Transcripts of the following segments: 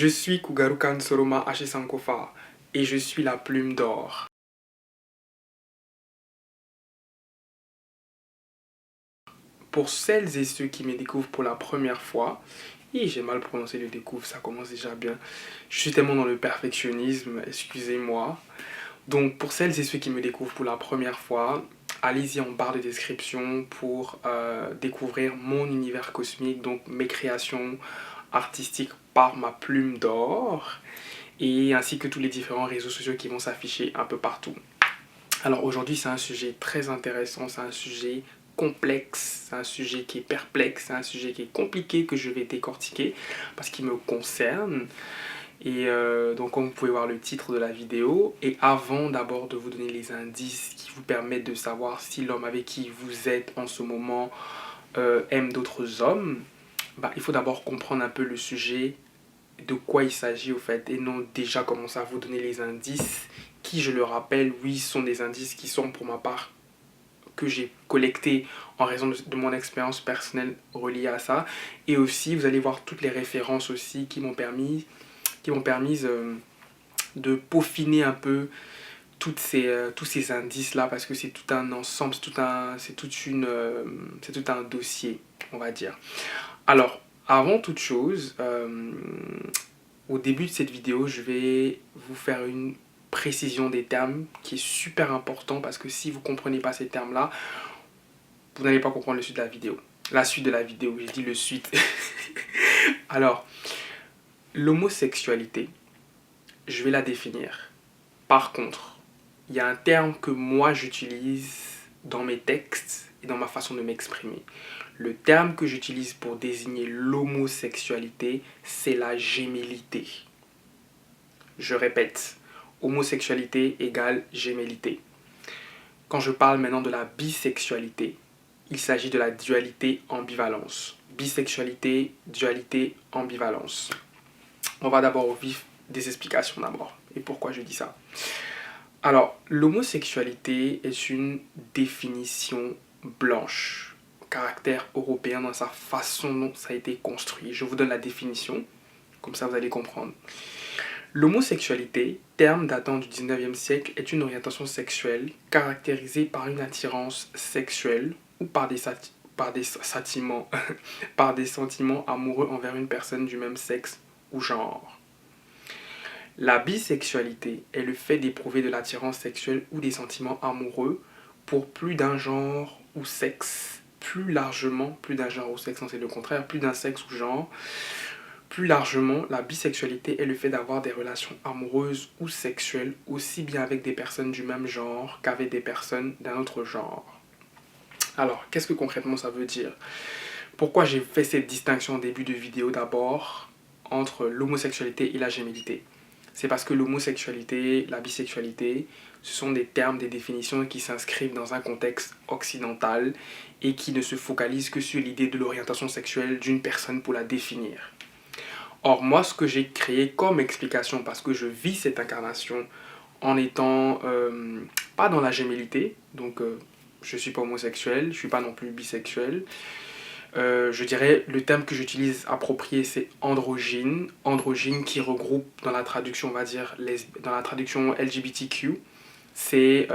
Je suis Kugarukan Soroma Sankofa et je suis la plume d'or. Pour celles et ceux qui me découvrent pour la première fois, et j'ai mal prononcé le découvre, ça commence déjà bien. Je suis tellement dans le perfectionnisme, excusez-moi. Donc pour celles et ceux qui me découvrent pour la première fois, allez-y en barre de description pour découvrir mon univers cosmique, donc mes créations artistiques par ma plume d'or, et ainsi que tous les différents réseaux sociaux qui vont s'afficher un peu partout. Alors aujourd'hui, c'est un sujet très intéressant, c'est un sujet complexe, c'est un sujet qui est perplexe, c'est un sujet qui est compliqué que je vais décortiquer parce qu'il me concerne. Et donc comme vous pouvez voir le titre de la vidéo, et avant d'abord de vous donner les indices qui vous permettent de savoir si l'homme avec qui vous êtes en ce moment aime d'autres hommes, bah, il faut d'abord comprendre un peu le sujet, de quoi il s'agit au fait, et non déjà commencer à vous donner les indices qui, je le rappelle, oui, sont des indices qui sont pour ma part que j'ai collectés en raison de mon expérience personnelle reliée à ça. Et aussi, vous allez voir toutes les références aussi qui m'ont permis de peaufiner un peu tous ces indices-là, parce que c'est tout un ensemble, c'est tout un dossier, on va dire. Alors, avant toute chose, au début de cette vidéo, je vais vous faire une précision des termes qui est super important, parce que si vous ne comprenez pas ces termes-là, vous n'allez pas comprendre le suite de la vidéo. La suite de la vidéo, j'ai dit le suite. Alors, l'homosexualité, je vais la définir. Par contre, il y a un terme que moi j'utilise dans mes textes et dans ma façon de m'exprimer. Le terme que j'utilise pour désigner l'homosexualité, c'est la gémellité. Je répète, homosexualité égale gémellité. Quand je parle maintenant de la bisexualité, il s'agit de la dualité ambivalence. Bisexualité, dualité, ambivalence. On va d'abord au vif des explications d'abord. Et pourquoi je dis ça? Alors, l'homosexualité est une définition blanche, caractère européen dans sa façon dont ça a été construit. Je vous donne la définition, comme ça vous allez comprendre. L'homosexualité, terme datant du 19e siècle, est une orientation sexuelle caractérisée par une attirance sexuelle ou par des sentiments amoureux envers une personne du même sexe ou genre. La bisexualité est le fait d'éprouver de l'attirance sexuelle ou des sentiments amoureux pour plus d'un genre ou sexe. Plus largement, plus d'un genre ou sexe, non, c'est le contraire, plus d'un sexe ou genre. Plus largement, la bisexualité est le fait d'avoir des relations amoureuses ou sexuelles aussi bien avec des personnes du même genre qu'avec des personnes d'un autre genre. Alors, qu'est-ce que concrètement ça veut dire? Pourquoi j'ai fait cette distinction en début de vidéo d'abord entre l'homosexualité et la gémellité? C'est parce que l'homosexualité, la bisexualité, ce sont des termes, des définitions qui s'inscrivent dans un contexte occidental et qui ne se focalisent que sur l'idée de l'orientation sexuelle d'une personne pour la définir. Or, moi, ce que j'ai créé comme explication, parce que je vis cette incarnation en étant pas dans la gémellité, donc je ne suis pas homosexuel, je ne suis pas non plus bisexuel. Je dirais le terme que j'utilise approprié, c'est androgyne. Androgyne qui regroupe dans la traduction, on va dire, dans la traduction LGBTQ, c'est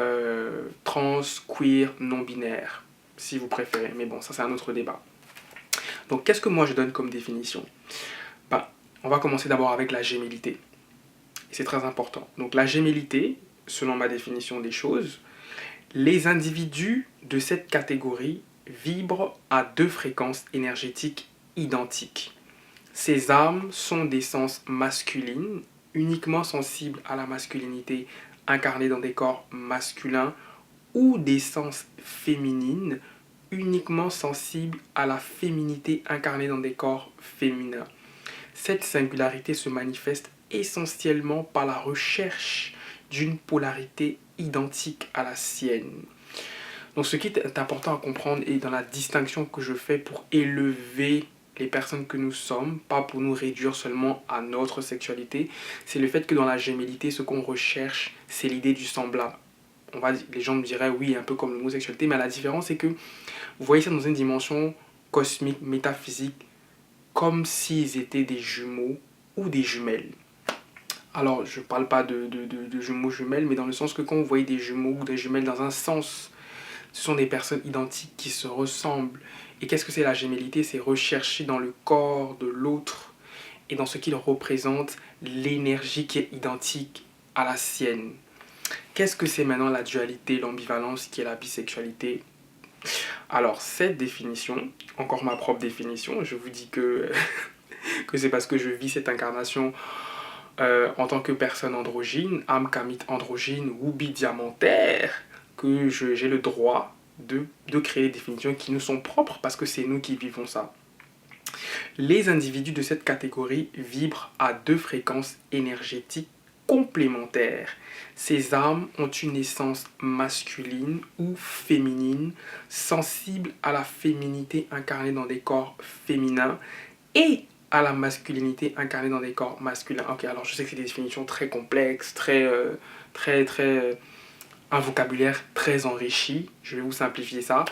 trans, queer, non-binaire, si vous préférez. Mais bon, ça c'est un autre débat. Donc, qu'est-ce que moi je donne comme définition? On va commencer d'abord avec la gémellité. C'est très important. Donc la gémellité, selon ma définition des choses, les individus de cette catégorie vibrent à deux fréquences énergétiques identiques. Ces âmes sont d'essence masculine, uniquement sensibles à la masculinité incarnée dans des corps masculins, ou d'essence féminine, uniquement sensibles à la féminité incarnée dans des corps féminins. Cette singularité se manifeste essentiellement par la recherche d'une polarité identique à la sienne. Donc ce qui est important à comprendre et dans la distinction que je fais pour élever les personnes que nous sommes, pas pour nous réduire seulement à notre sexualité, c'est le fait que dans la gémellité, ce qu'on recherche, c'est l'idée du semblable. Les gens me diraient oui, un peu comme l'homosexualité, mais la différence c'est que vous voyez ça dans une dimension cosmique, métaphysique, comme s'ils étaient des jumeaux ou des jumelles. Alors, je ne parle pas de jumeaux jumelles, mais dans le sens que quand vous voyez des jumeaux ou des jumelles dans un sens, ce sont des personnes identiques qui se ressemblent. Et qu'est-ce que c'est la gémellité? C'est rechercher dans le corps de l'autre et dans ce qu'il représente l'énergie qui est identique à la sienne. Qu'est-ce que c'est maintenant la dualité, l'ambivalence qui est la bisexualité? Alors, cette définition, encore ma propre définition, je vous dis que, que c'est parce que je vis cette incarnation en tant que personne androgyne, âme kamite androgyne ou bidiamantaire, que j'ai le droit de créer des définitions qui nous sont propres parce que c'est nous qui vivons ça. Les individus de cette catégorie vibrent à deux fréquences énergétiques complémentaires. Ces âmes ont une essence masculine ou féminine, sensible à la féminité incarnée dans des corps féminins et à la masculinité incarnée dans des corps masculins. Ok, alors je sais que c'est des définitions très complexes, un vocabulaire très enrichi. Je vais vous simplifier ça.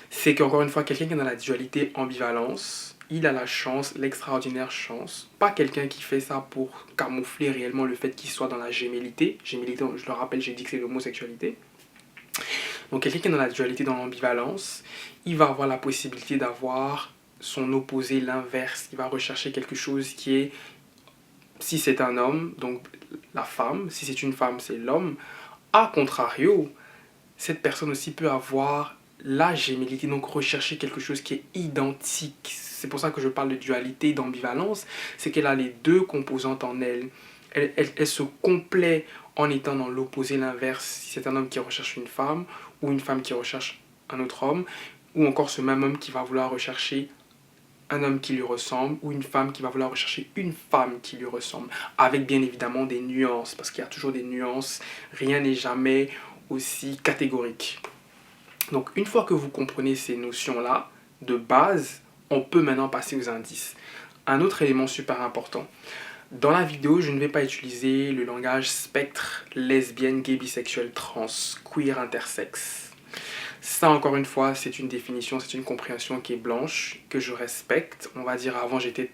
C'est qu'encore une fois, quelqu'un qui est dans la dualité ambivalence, il a la chance, l'extraordinaire chance, pas quelqu'un qui fait ça pour camoufler réellement le fait qu'il soit dans la gémellité. Gémellité, je le rappelle, j'ai dit que c'est l'homosexualité. Donc quelqu'un qui est dans la dualité, dans l'ambivalence, il va avoir la possibilité d'avoir son opposé, l'inverse. Il va rechercher quelque chose qui est, si c'est un homme, donc la femme, si c'est une femme, c'est l'homme. A contrario, cette personne aussi peut avoir la gémellité, donc rechercher quelque chose qui est identique. C'est pour ça que je parle de dualité, d'ambivalence, c'est qu'elle a les deux composantes en elle. Elle se complète en étant dans l'opposé, l'inverse. Si c'est un homme qui recherche une femme, ou une femme qui recherche un autre homme, ou encore ce même homme qui va vouloir rechercher un homme qui lui ressemble, ou une femme qui va vouloir rechercher une femme qui lui ressemble, avec bien évidemment des nuances, parce qu'il y a toujours des nuances, rien n'est jamais aussi catégorique. Donc une fois que vous comprenez ces notions-là, de base, on peut maintenant passer aux indices. Un autre élément super important. Dans la vidéo, je ne vais pas utiliser le langage spectre, lesbienne, gay, bisexuel, trans, queer, intersexe. Ça, encore une fois, c'est une définition, c'est une compréhension qui est blanche, que je respecte. On va dire, avant, j'étais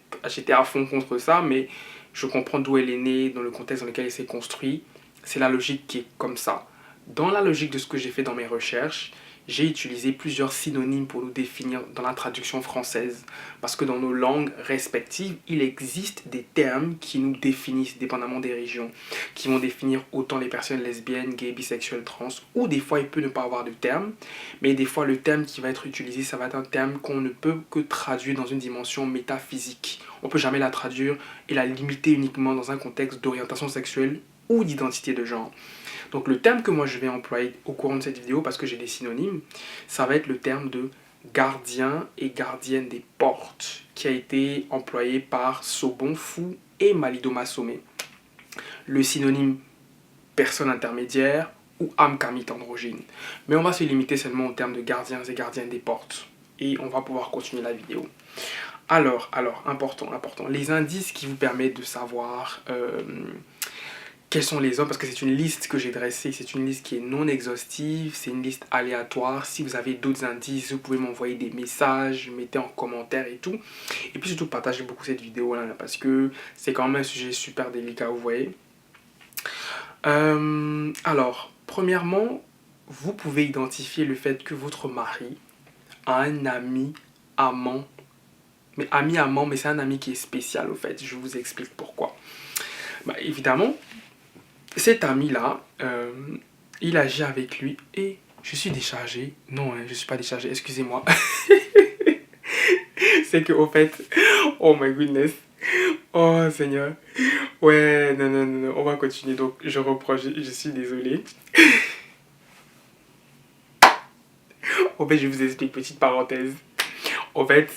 à fond contre ça, mais je comprends d'où elle est née, dans le contexte dans lequel elle s'est construite. C'est la logique qui est comme ça. Dans la logique de ce que j'ai fait dans mes recherches, j'ai utilisé plusieurs synonymes pour nous définir dans la traduction française. Parce que dans nos langues respectives, il existe des termes qui nous définissent, dépendamment des régions, qui vont définir autant les personnes lesbiennes, gays, bisexuelles, trans, ou des fois il peut ne pas avoir de terme, mais des fois le terme qui va être utilisé, ça va être un terme qu'on ne peut que traduire dans une dimension métaphysique. On ne peut jamais la traduire et la limiter uniquement dans un contexte d'orientation sexuelle ou d'identité de genre. Donc le terme que moi je vais employer au cours de cette vidéo, parce que j'ai des synonymes, ça va être le terme de gardien et gardienne des portes, qui a été employé par Sobonfu et Malido Massomé. Le synonyme personne intermédiaire ou âme kamite androgyne. Mais on va se limiter seulement au terme de gardiens et gardiennes des portes. Et on va pouvoir continuer la vidéo. Alors, important, les indices qui vous permettent de savoir quels sont les hommes, parce que c'est une liste que j'ai dressée, c'est une liste qui est non exhaustive, c'est une liste aléatoire. Si vous avez d'autres indices, vous pouvez m'envoyer des messages, mettez en commentaire et tout. Et puis surtout, partagez beaucoup cette vidéo là, parce que c'est quand même un sujet super délicat, vous voyez. Alors, premièrement, vous pouvez identifier le fait que votre mari a un ami amant. Mais ami amant, mais c'est un ami qui est spécial au fait, je vous explique pourquoi. Bah, évidemment, cet ami-là, il agit avec lui et je suis déchargé. Non, je ne suis pas déchargé, excusez-moi. C'est que au fait, oh my goodness, oh Seigneur. Ouais, non, on va continuer. Donc, je reprends, je suis désolé. En fait, je vous explique, petite parenthèse. En fait,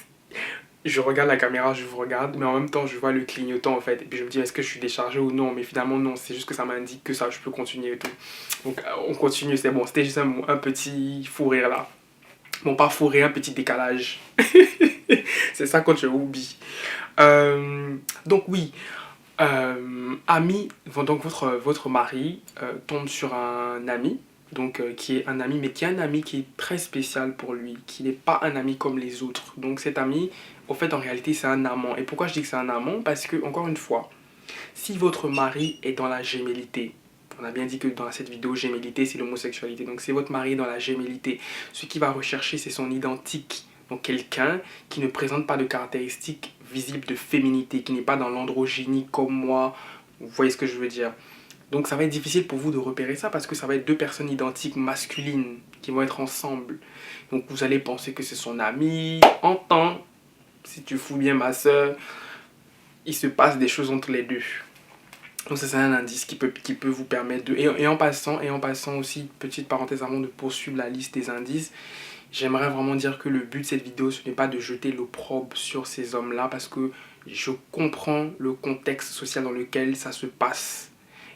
je regarde la caméra, je vous regarde, mais en même temps, je vois le clignotant, en fait. Et puis, je me dis, est-ce que je suis déchargé ou non? Mais finalement, non, c'est juste que ça m'indique que ça, je peux continuer et tout. Donc, on continue, c'est bon. C'était juste un petit fou rire, là. Bon, pas fou rire, un petit décalage. C'est ça quand je oublie. Donc, oui. Ami, donc votre mari tombe sur un ami, donc qui est un ami, mais qui est un ami qui est très spécial pour lui, qui n'est pas un ami comme les autres. Donc cet ami, au fait, en réalité, c'est un amant. Et pourquoi je dis que c'est un amant? Parce que, encore une fois, Si votre mari est dans la gémellité, on a bien dit que dans cette vidéo, gémellité, c'est l'homosexualité. Donc, si votre mari est dans la gémellité, ce qu'il va rechercher, c'est son identique. Donc, quelqu'un qui ne présente pas de caractéristiques visibles de féminité, qui n'est pas dans l'androgynie comme moi. Vous voyez ce que je veux dire? Donc, ça va être difficile pour vous de repérer ça parce que ça va être deux personnes identiques masculines qui vont être ensemble. Donc, vous allez penser que c'est son ami. Entends, si tu fous bien ma soeur, il se passe des choses entre les deux. Donc ça c'est un indice qui peut vous permettre de... Et en passant aussi, petite parenthèse avant de poursuivre la liste des indices, j'aimerais vraiment dire que le but de cette vidéo, ce n'est pas de jeter l'opprobre sur ces hommes-là parce que je comprends le contexte social dans lequel ça se passe.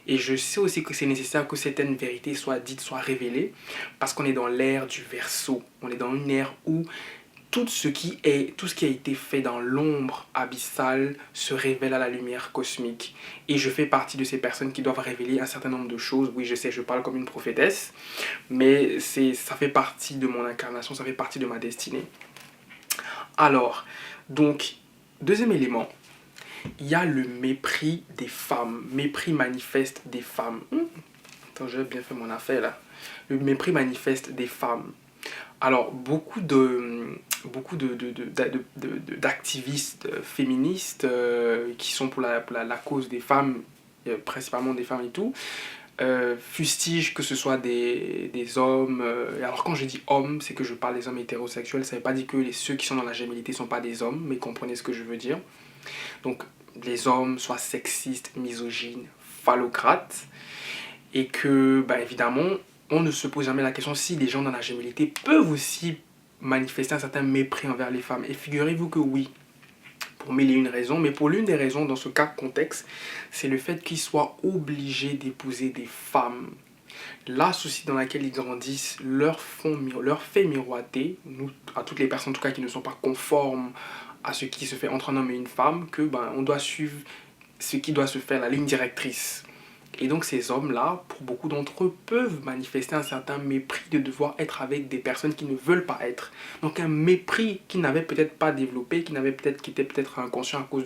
Et je sais aussi que c'est nécessaire que certaines vérités soient dites, soient révélées parce qu'on est dans l'ère du Verseau. On est dans une ère où tout ce qui a été fait dans l'ombre abyssale se révèle à la lumière cosmique. Et je fais partie de ces personnes qui doivent révéler un certain nombre de choses. Oui, je sais, je parle comme une prophétesse, mais ça fait partie de mon incarnation, ça fait partie de ma destinée. Alors, donc, deuxième élément, il y a le mépris des femmes, mépris manifeste des femmes. Attends, j'ai bien fait mon affaire là. Le mépris manifeste des femmes. Alors, beaucoup d'activistes féministes qui sont pour la cause des femmes, principalement des femmes et tout, fustigent que ce soit des hommes. Alors, quand je dis hommes, c'est que je parle des hommes hétérosexuels. Ça ne veut pas dire que ceux qui sont dans la gémellité ne sont pas des hommes, mais comprenez ce que je veux dire. Donc, les hommes soient sexistes, misogynes, phallocrates, et que, bah, évidemment, on ne se pose jamais la question si les gens dans la gémellité peuvent aussi manifester un certain mépris envers les femmes. Et figurez-vous que oui, pour mille et une raisons, mais pour l'une des raisons dans ce cas contexte, c'est le fait qu'ils soient obligés d'épouser des femmes. La société dans laquelle ils grandissent leur fait miroiter, nous, à toutes les personnes en tout cas qui ne sont pas conformes à ce qui se fait entre un homme et une femme, que on doit suivre ce qui doit se faire, la ligne directrice. Et donc ces hommes-là, pour beaucoup d'entre eux, peuvent manifester un certain mépris de devoir être avec des personnes qui ne veulent pas être. Donc un mépris qu'ils n'avaient peut-être pas développé, qui était peut-être inconscient à cause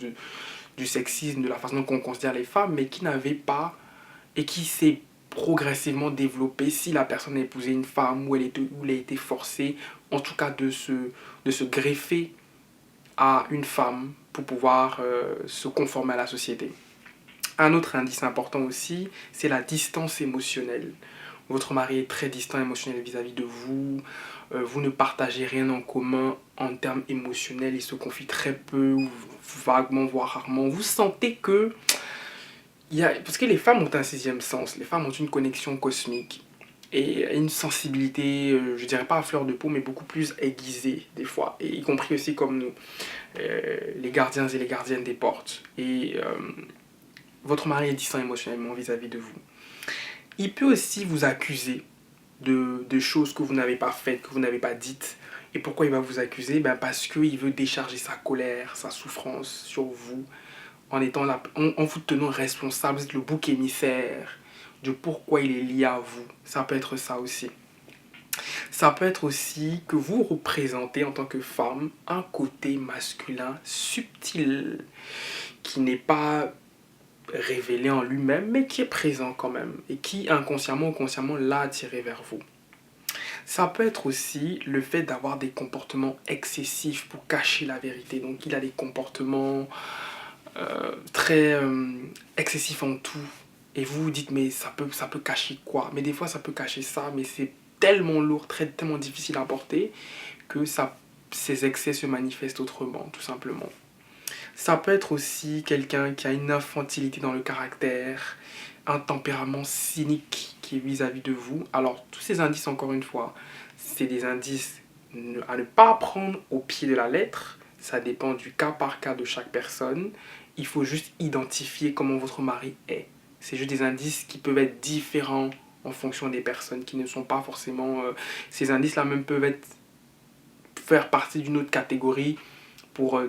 du sexisme, de la façon qu'on considère les femmes, mais qui n'avait pas, et qui s'est progressivement développé si la personne a épousé une femme ou elle a été forcée, en tout cas de se greffer à une femme pour pouvoir se conformer à la société. Un autre indice important aussi, c'est la distance émotionnelle. Votre mari est très distant émotionnel vis-à-vis de vous. Vous ne partagez rien en commun en termes émotionnels. Il se confie très peu, vaguement, voire rarement. Vous sentez que... Parce que les femmes ont un sixième sens. Les femmes ont une connexion cosmique. Et une sensibilité, je dirais pas à fleur de peau, mais beaucoup plus aiguisée des fois. Et y compris aussi comme nous, les gardiens et les gardiennes des portes. Et... votre mari est distant émotionnellement vis-à-vis de vous. Il peut aussi vous accuser de choses que vous n'avez pas faites, que vous n'avez pas dites. Et pourquoi il va vous accuser? Parce qu'il veut décharger sa colère, sa souffrance sur vous, en vous tenant responsable. Vous êtes le bouc émissaire de pourquoi il est lié à vous. Ça peut être ça aussi. Ça peut être aussi que vous représentez en tant que femme un côté masculin subtil qui n'est pas révélé en lui-même, mais qui est présent quand même, et qui inconsciemment ou consciemment l'a attiré vers vous. Ça peut être aussi le fait d'avoir des comportements excessifs pour cacher la vérité. Donc il a des comportements très excessifs en tout. Et vous vous dites, mais ça peut cacher quoi? Mais des fois ça peut cacher ça, mais c'est tellement lourd, tellement difficile à porter, que ces excès se manifestent autrement, tout simplement. Ça peut être aussi quelqu'un qui a une infantilité dans le caractère, un tempérament cynique qui est vis-à-vis de vous. Alors, tous ces indices, encore une fois, c'est des indices à ne pas prendre au pied de la lettre. Ça dépend du cas par cas de chaque personne. Il faut juste identifier comment votre mari est. C'est juste des indices qui peuvent être différents en fonction des personnes, qui ne sont pas forcément... ces indices-là même peuvent faire partie d'une autre catégorie pour...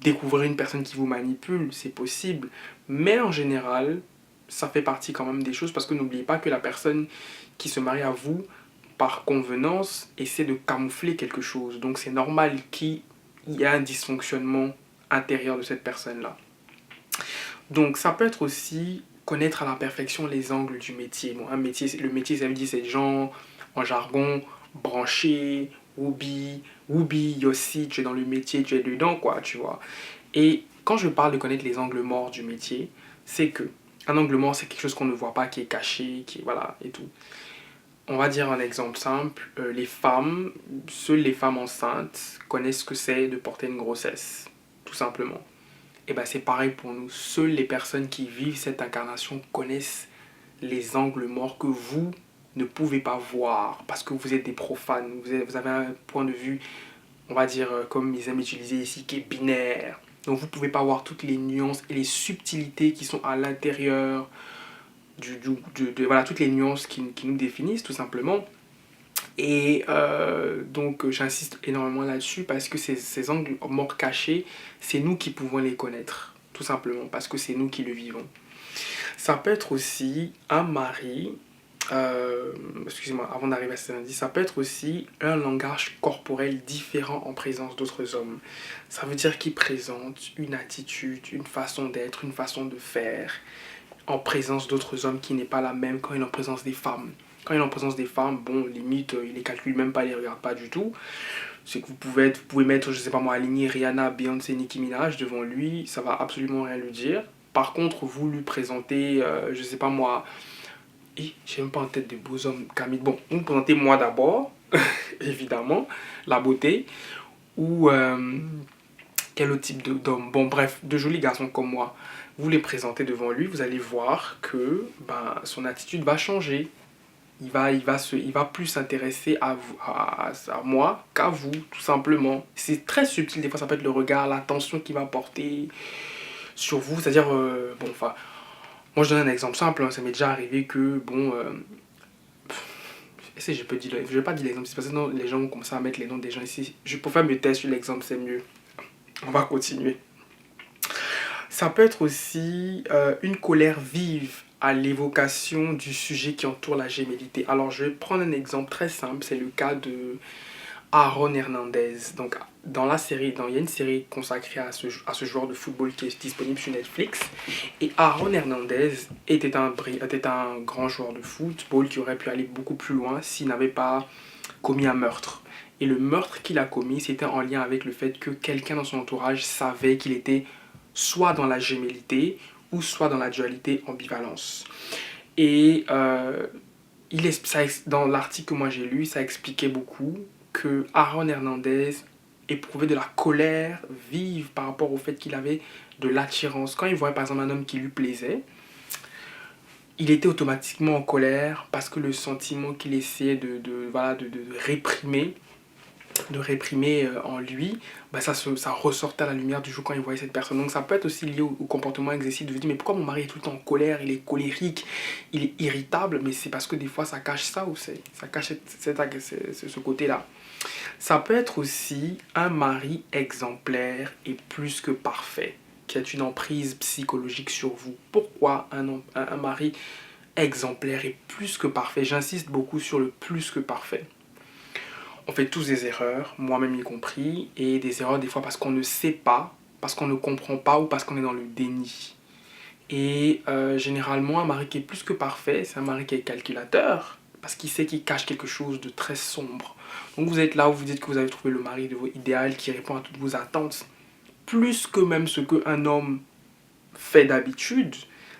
découvrir une personne qui vous manipule, c'est possible. Mais en général, ça fait partie quand même des choses parce que n'oubliez pas que la personne qui se marie à vous, par convenance, essaie de camoufler quelque chose. Donc c'est normal qu'il y ait un dysfonctionnement intérieur de cette personne-là. Donc ça peut être aussi connaître à la perfection les angles du métier. Bon, un métier, le métier, ça veut dire c'est des gens en jargon branchés, Whoopi, Yossi, tu es dans le métier, tu es dedans, quoi, tu vois. Et quand je parle de connaître les angles morts du métier, c'est que un angle mort, c'est quelque chose qu'on ne voit pas, qui est caché, qui est, voilà, et tout. On va dire un exemple simple, les femmes, seules les femmes enceintes connaissent ce que c'est de porter une grossesse, tout simplement. Et ben c'est pareil pour nous, seules les personnes qui vivent cette incarnation connaissent les angles morts que vous ne pouvez pas voir parce que vous êtes des profanes, vous avez un point de vue, on va dire, comme ils aiment utiliser ici, qui est binaire. Donc vous ne pouvez pas voir toutes les nuances et les subtilités qui sont à l'intérieur voilà, toutes les nuances qui nous définissent tout simplement. Et donc j'insiste énormément là-dessus parce que ces angles morts cachés, c'est nous qui pouvons les connaître, tout simplement, parce que c'est nous qui le vivons. Ça peut être aussi un mari, excusez-moi, avant d'arriver à cet indice, ça peut être aussi un langage corporel différent en présence d'autres hommes. Ça veut dire qu'il présente une attitude, une façon d'être, une façon de faire en présence d'autres hommes qui n'est pas la même quand il est en présence des femmes. Quand il est en présence des femmes, bon, limite, il les calcule même pas, il les regarde pas du tout. C'est que vous pouvez mettre, je sais pas moi, aligner Rihanna, Beyoncé, Nicki Minaj devant lui, ça va absolument rien lui dire. Par contre, vous lui présentez, je sais pas moi, j'ai même pas en tête de beaux hommes, Camille. Bon, vous me présentez moi d'abord, évidemment, la beauté, ou quel autre type d'homme. Bon, bref, de jolis garçons comme moi. Vous les présentez devant lui, vous allez voir que ben, son attitude va changer. Il va plus s'intéresser à, à moi qu'à vous, tout simplement. C'est très subtil, des fois ça peut être le regard, l'attention qu'il va porter sur vous. C'est-à-dire, bon, enfin, moi je donne un exemple simple, hein, ça m'est déjà arrivé que, bon, est-ce que je vais pas dire l'exemple, c'est parce que sinon les gens vont commencer à mettre les noms des gens ici. Je préfère me taire sur l'exemple, c'est mieux. On va continuer. Ça peut être aussi une colère vive à l'évocation du sujet qui entoure la gémellité. Alors, je vais prendre un exemple très simple, c'est le cas de Aaron Hernandez. Donc, dans la série, il y a une série consacrée à ce joueur de football qui est disponible sur Netflix. Et Aaron Hernandez était un grand joueur de football qui aurait pu aller beaucoup plus loin s'il n'avait pas commis un meurtre. Et le meurtre qu'il a commis, c'était en lien avec le fait que quelqu'un dans son entourage savait qu'il était soit dans la gémellité ou soit dans la dualité ambivalence. Et dans l'article que moi j'ai lu, ça expliquait beaucoup que Aaron Hernandez éprouvait de la colère vive par rapport au fait qu'il avait de l'attirance. Quand il voyait par exemple un homme qui lui plaisait, il était automatiquement en colère parce que le sentiment qu'il essayait voilà, de réprimer en lui, bah ça ressortait à la lumière du jour quand il voyait cette personne. Donc ça peut être aussi lié au comportement excessif de dire mais pourquoi mon mari est tout le temps en colère, il est colérique, il est irritable, mais c'est parce que des fois ça cache ça aussi, ça cache ce côté-là. Ça peut être aussi un mari exemplaire et plus que parfait, qui a une emprise psychologique sur vous. Pourquoi un mari exemplaire et plus que parfait? J'insiste beaucoup sur le plus que parfait. On fait tous des erreurs, moi-même y compris, et des erreurs des fois parce qu'on ne sait pas, parce qu'on ne comprend pas ou parce qu'on est dans le déni. Et généralement, un mari qui est plus que parfait, c'est un mari qui est calculateur, parce qu'il sait qu'il cache quelque chose de très sombre. Donc vous êtes là où vous dites que vous avez trouvé le mari de votre idéal qui répond à toutes vos attentes, plus que même ce qu'un homme fait d'habitude,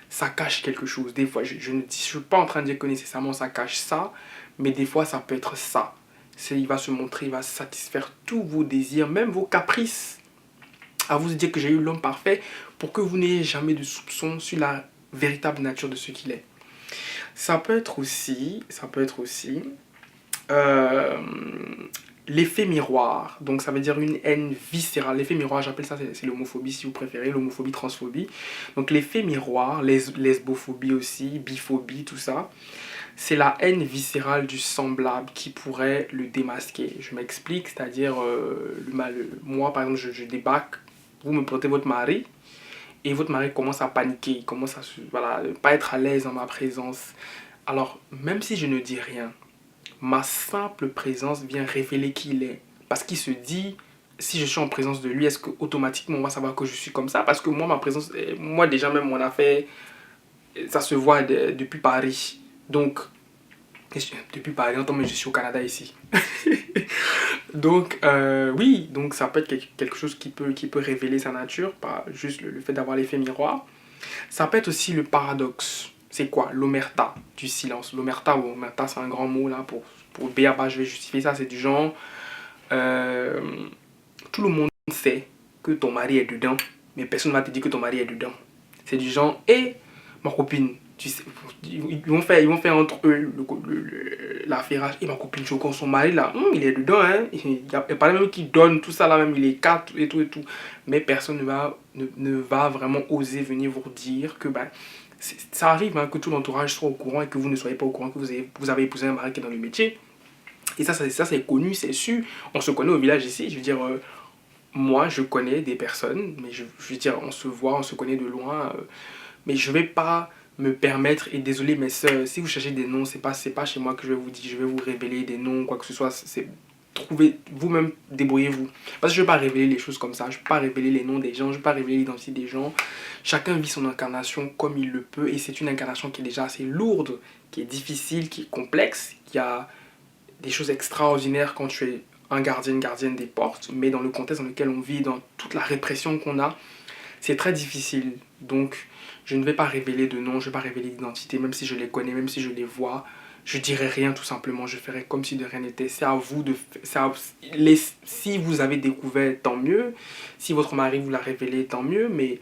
ça cache quelque chose. Des fois, je ne suis pas en train de dire que nécessairement ça cache ça, mais des fois ça peut être ça. Il va se montrer, il va satisfaire tous vos désirs, même vos caprices. À vous de dire que j'ai eu l'homme parfait pour que vous n'ayez jamais de soupçon sur la véritable nature de ce qu'il est. Ça peut être aussi euh, l'effet miroir. Donc ça veut dire une haine viscérale. L'effet miroir, j'appelle ça, c'est l'homophobie si vous préférez, l'homophobie, transphobie. Donc l'effet miroir, lesbophobie aussi, biphobie, tout ça. C'est la haine viscérale du semblable qui pourrait le démasquer. Je m'explique, c'est-à-dire, moi par exemple, je débarque, vous me présentez votre mari, et votre mari commence à paniquer, il commence à voilà, pas être à l'aise en ma présence. Alors, même si je ne dis rien, ma simple présence vient révéler qui il est. Parce qu'il se dit, si je suis en présence de lui, est-ce que automatiquement on va savoir que je suis comme ça? Parce que moi, ma présence, moi déjà même mon affaire, ça se voit depuis Paris. Donc, depuis Paris, longtemps, mais je suis au Canada ici. Donc, oui, donc ça peut être quelque chose qui peut révéler sa nature, pas juste le fait d'avoir l'effet miroir. Ça peut être aussi le paradoxe. C'est quoi? L'omerta du silence. L'omerta ou omerta, c'est un grand mot là pour BABA, je vais justifier ça. C'est du genre, euh, tout le monde sait que ton mari est dedans, mais personne ne va te dire que ton mari est dedans. C'est du genre, hé, ma copine, tu sais, ils vont faire entre eux l'affairage. Et ma copine, je connais son mari là, il est dedans, hein. Il y a pas même qui donne tout ça là, même il est 4 et tout et tout. Mais personne ne va vraiment oser venir vous dire que ben, ça arrive hein, que tout l'entourage soit au courant et que vous ne soyez pas au courant que vous avez épousé un mari qui est dans le métier. Et ça c'est connu, c'est su. On se connaît au village ici. Je veux dire, moi, je connais des personnes, mais je veux dire, on se voit, on se connaît de loin. Mais je vais pas me permettre, et désolé mes soeurs, si vous cherchez des noms, c'est pas chez moi que je vais vous dire, je vais vous révéler des noms, quoi que ce soit. C'est trouvez vous-même, débrouillez-vous. Parce que je ne vais pas révéler les choses comme ça, je ne vais pas révéler les noms des gens, je ne vais pas révéler l'identité des gens. Chacun vit son incarnation comme il le peut, et c'est une incarnation qui est déjà assez lourde, qui est difficile, qui est complexe, qui a des choses extraordinaires quand tu es un gardien, une gardienne des portes, mais dans le contexte dans lequel on vit, dans toute la répression qu'on a, c'est très difficile. Donc, je ne vais pas révéler de nom, je ne vais pas révéler d'identité, même si je les connais, même si je les vois. Je dirai rien tout simplement, je ferai comme si de rien n'était. C'est à vous de... Si vous avez découvert, tant mieux. Si votre mari vous l'a révélé, tant mieux. Mais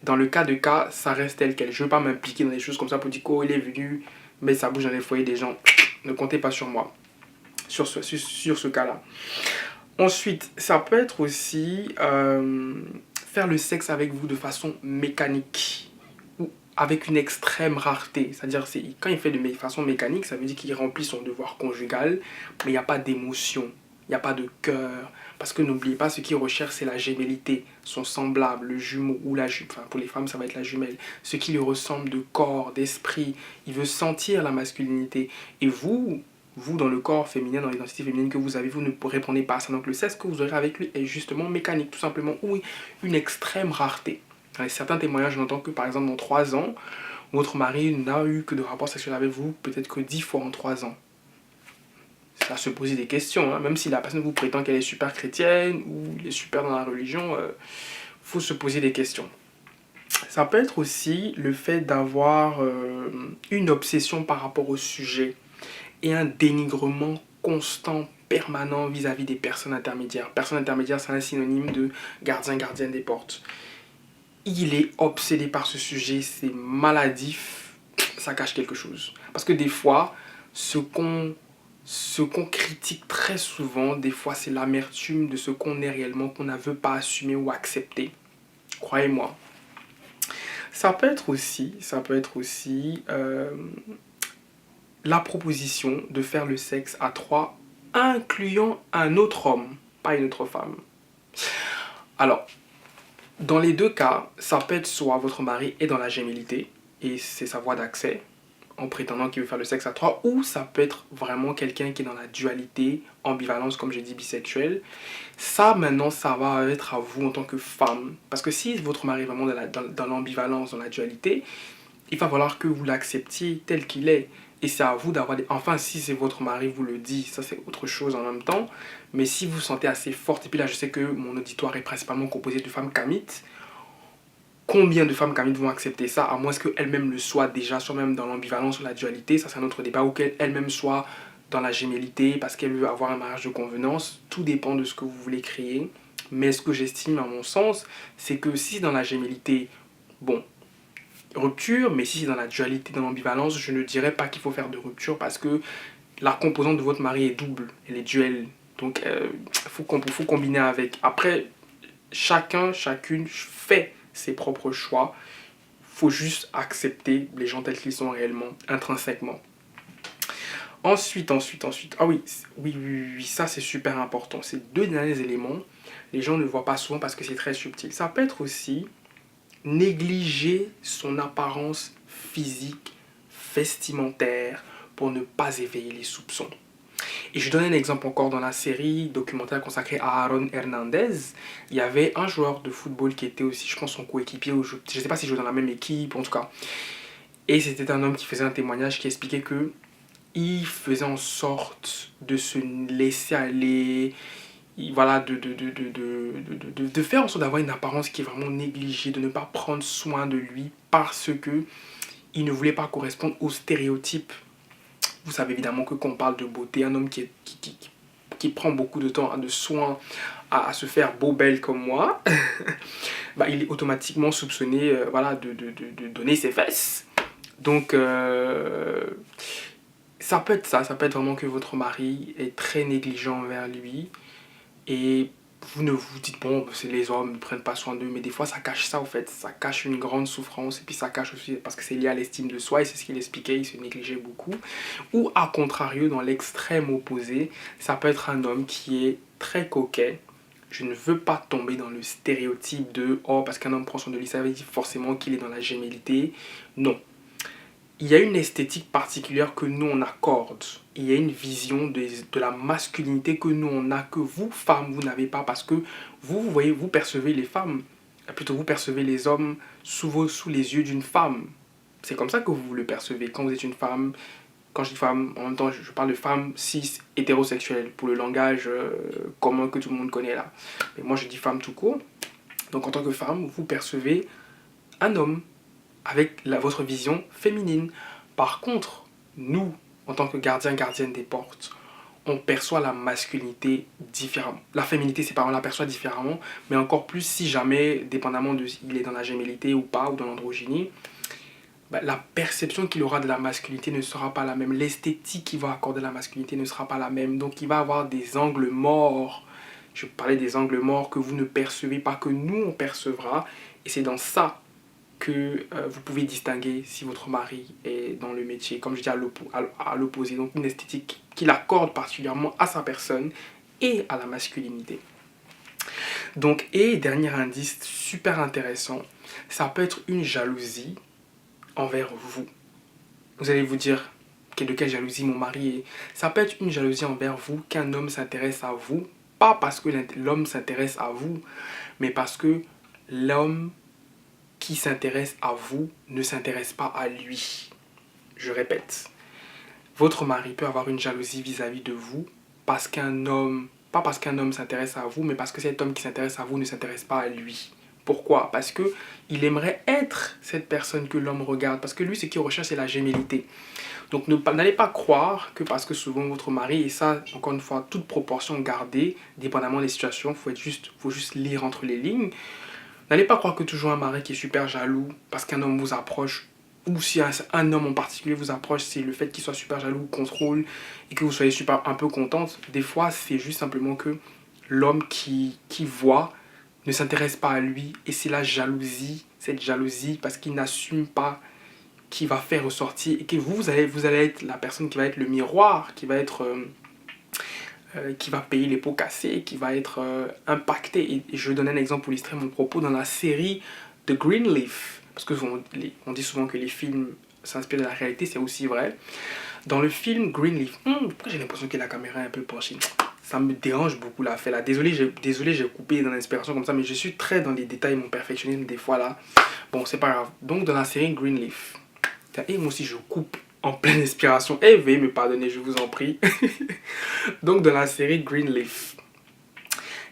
dans le cas de cas, ça reste tel quel. Je ne veux pas m'impliquer dans des choses comme ça pour dire qu'il est venu, mais ça bouge dans les foyers des gens. Ne comptez pas sur moi, sur ce cas-là. Ensuite, ça peut être aussi faire le sexe avec vous de façon mécanique ou avec une extrême rareté. C'est-à-dire, quand il fait de façon mécanique, ça veut dire qu'il remplit son devoir conjugal, mais il n'y a pas d'émotion, il n'y a pas de cœur. Parce que n'oubliez pas, ce qu'il recherche, c'est la gémellité, son semblable, le jumeau ou la jumeau. Enfin, pour les femmes, ça va être la jumelle. Ce qui lui ressemble de corps, d'esprit. Il veut sentir la masculinité. Et vous, dans le corps féminin, dans l'identité féminine que vous avez, vous ne répondez pas à ça. Donc le sexe que vous aurez avec lui est justement mécanique, tout simplement, ou une extrême rareté. Dans certains témoignages, j'entends que par exemple, dans 3 ans, votre mari n'a eu que de rapports sexuels avec vous, peut-être que 10 fois en 3 ans. Ça se poser des questions, hein. Même si la personne vous prétend qu'elle est super chrétienne ou elle est super dans la religion, faut se poser des questions. Ça peut être aussi le fait d'avoir une obsession par rapport au sujet et un dénigrement constant, permanent vis-à-vis des personnes intermédiaires. Personne intermédiaire, c'est un synonyme de gardien, gardienne des portes. Il est obsédé par ce sujet, c'est maladif, ça cache quelque chose. Parce que des fois, ce qu'on critique très souvent, des fois, c'est l'amertume de ce qu'on est réellement, qu'on ne veut pas assumer ou accepter. Croyez-moi. Ça peut être aussi la proposition de faire le sexe à 3, incluant un autre homme, pas une autre femme. Alors, dans les deux cas, ça peut être soit votre mari est dans la gémellité, et c'est sa voie d'accès, en prétendant qu'il veut faire le sexe à 3, ou ça peut être vraiment quelqu'un qui est dans la dualité, ambivalence, comme j'ai dit, bisexuelle. Ça, maintenant, ça va être à vous en tant que femme. Parce que si votre mari est vraiment dans l'ambivalence, dans la dualité, il va falloir que vous l'acceptiez tel qu'il est. Et c'est à vous d'avoir des... Enfin, si c'est votre mari vous le dit, ça c'est autre chose en même temps. Mais si vous vous sentez assez forte, et puis là je sais que mon auditoire est principalement composé de femmes kamites, combien de femmes kamites vont accepter ça, à moins qu'elles-mêmes le soient déjà, soit même dans l'ambivalence ou la dualité, ça c'est un autre débat, ou qu'elles-mêmes soient dans la gémellité parce qu'elles veulent avoir un mariage de convenance. Tout dépend de ce que vous voulez créer. Mais ce que j'estime à mon sens, c'est que si dans la gémellité, bon, rupture, mais si c'est dans la dualité, dans l'ambivalence, je ne dirais pas qu'il faut faire de rupture parce que la composante de votre mari est double, elle est duelle. Donc, faut combiner avec. Après, chacune fait ses propres choix. Faut juste accepter les gens tels qu'ils sont réellement, intrinsèquement. Ensuite. Ah oui, ça c'est super important. Ces deux derniers éléments, les gens ne le voient pas souvent parce que c'est très subtil. Ça peut être aussi négliger son apparence physique, vestimentaire, pour ne pas éveiller les soupçons. Et je donne un exemple encore dans la série documentaire consacrée à Aaron Hernandez. Il y avait un joueur de football qui était aussi, je pense, son coéquipier. Je ne sais pas s'il jouait dans la même équipe, en tout cas. Et c'était un homme qui faisait un témoignage qui expliquait que il faisait en sorte de se laisser aller, voilà, de faire en sorte d'avoir une apparence qui est vraiment négligée, de ne pas prendre soin de lui parce que il ne voulait pas correspondre aux stéréotypes. Vous savez évidemment que quand on parle de beauté, un homme qui prend beaucoup de temps, de soin à se faire beau, belle comme moi, bah, il est automatiquement soupçonné voilà, de donner ses fesses. Donc, ça peut être ça peut être vraiment que votre mari est très négligent envers lui et vous ne vous dites, bon, c'est les hommes ne prennent pas soin d'eux, mais des fois ça cache ça, en fait, ça cache une grande souffrance, et puis ça cache aussi, parce que c'est lié à l'estime de soi, et c'est ce qu'il expliquait, il se négligeait beaucoup. Ou à contrario, dans l'extrême opposé, ça peut être un homme qui est très coquet. Je ne veux pas tomber dans le stéréotype de, oh, parce qu'un homme prend soin de lui, ça veut dire forcément qu'il est dans la gémellité. Non. Il y a une esthétique particulière que nous on accorde. Il y a une vision de la masculinité que nous on a, que vous, femmes, vous n'avez pas. Parce que vous voyez, vous percevez les femmes, plutôt vous percevez les hommes sous les yeux d'une femme. C'est comme ça que vous le percevez. Quand vous êtes une femme, quand je dis femme, en même temps je parle de femme cis hétérosexuelle, pour le langage commun que tout le monde connaît là. Mais moi je dis femme tout court. Donc en tant que femme, vous percevez un homme avec votre vision féminine. Par contre, nous, en tant que gardiens, gardiennes des portes, on perçoit la masculinité différemment. La féminité, c'est pas, on la perçoit différemment, mais encore plus si jamais, dépendamment de s'il est dans la gémellité ou pas, ou dans l'androgynie, bah, la perception qu'il aura de la masculinité ne sera pas la même. L'esthétique qu'il va accorder à la masculinité ne sera pas la même. Donc il va avoir des angles morts. Je parlais des angles morts que vous ne percevez pas, que nous, on percevra. Et c'est dans ça que vous pouvez distinguer si votre mari est dans le métier, comme je dis, à l'opposé. Donc une esthétique qu'il accorde particulièrement à sa personne et à la masculinité. Donc, et dernier indice super intéressant, ça peut être une jalousie envers vous. Vous allez vous dire, de quelle jalousie mon mari est. Ça peut être une jalousie envers vous, qu'un homme s'intéresse à vous, pas parce que l'homme s'intéresse à vous, mais parce que l'homme qui s'intéresse à vous ne s'intéresse pas à lui. Je répète, votre mari peut avoir une jalousie vis-à-vis de vous parce qu'un homme, pas parce qu'un homme s'intéresse à vous, mais parce que cet homme qui s'intéresse à vous ne s'intéresse pas à lui. Pourquoi? Parce que il aimerait être cette personne que l'homme regarde, parce que lui, ce qu'il recherche, c'est la gémellité. Donc n'allez pas croire que parce que souvent votre mari, et ça, encore une fois, toute proportion gardée, dépendamment des situations, faut juste lire entre les lignes. N'allez pas croire que toujours un mari qui est super jaloux parce qu'un homme vous approche, ou si un homme en particulier vous approche, c'est le fait qu'il soit super jaloux, contrôle, et que vous soyez un peu contente. Des fois, c'est juste simplement que l'homme qui voit ne s'intéresse pas à lui, et c'est la jalousie, cette jalousie, parce qu'il n'assume pas, qui va faire ressortir, et que vous allez être la personne qui va être le miroir, qui va être... qui va payer les pots cassés, qui va être impacté. Et je vais donner un exemple pour illustrer mon propos dans la série The Greenleaf. Parce que on dit souvent que les films s'inspirent de la réalité, c'est aussi vrai. Dans le film Greenleaf, pourquoi j'ai l'impression que la caméra est un peu penchée? Ça me dérange beaucoup là. Désolé, j'ai coupé dans l'inspiration comme ça, mais je suis très dans les détails, mon perfectionnisme des fois là. Bon, c'est pas grave. Donc dans la série Greenleaf, et moi aussi je coupe en pleine inspiration. Veuillez me pardonner, je vous en prie. Donc, dans la série Greenleaf,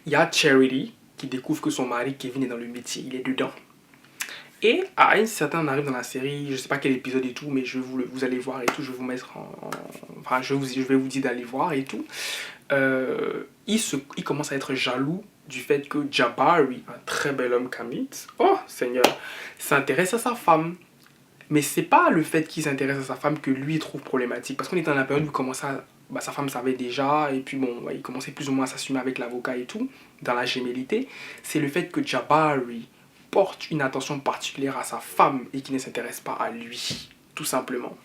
il y a Charity qui découvre que son mari Kevin est dans le métier, il est dedans. Et à un certain, on arrive dans la série, je sais pas quel épisode et tout, mais vous allez voir et tout, je vais vous mettre enfin, je vais vous dire d'aller voir et tout. Il commence à être jaloux du fait que Jabari, un très bel homme Kamit, oh Seigneur, s'intéresse à sa femme. Mais c'est pas le fait qu'il s'intéresse à sa femme que lui trouve problématique. Parce qu'on est dans la période où sa femme savait déjà, et puis bon, il commençait plus ou moins à s'assumer avec l'avocat et tout, dans la gémellité. C'est le fait que Jabari porte une attention particulière à sa femme et qu'il ne s'intéresse pas à lui, tout simplement.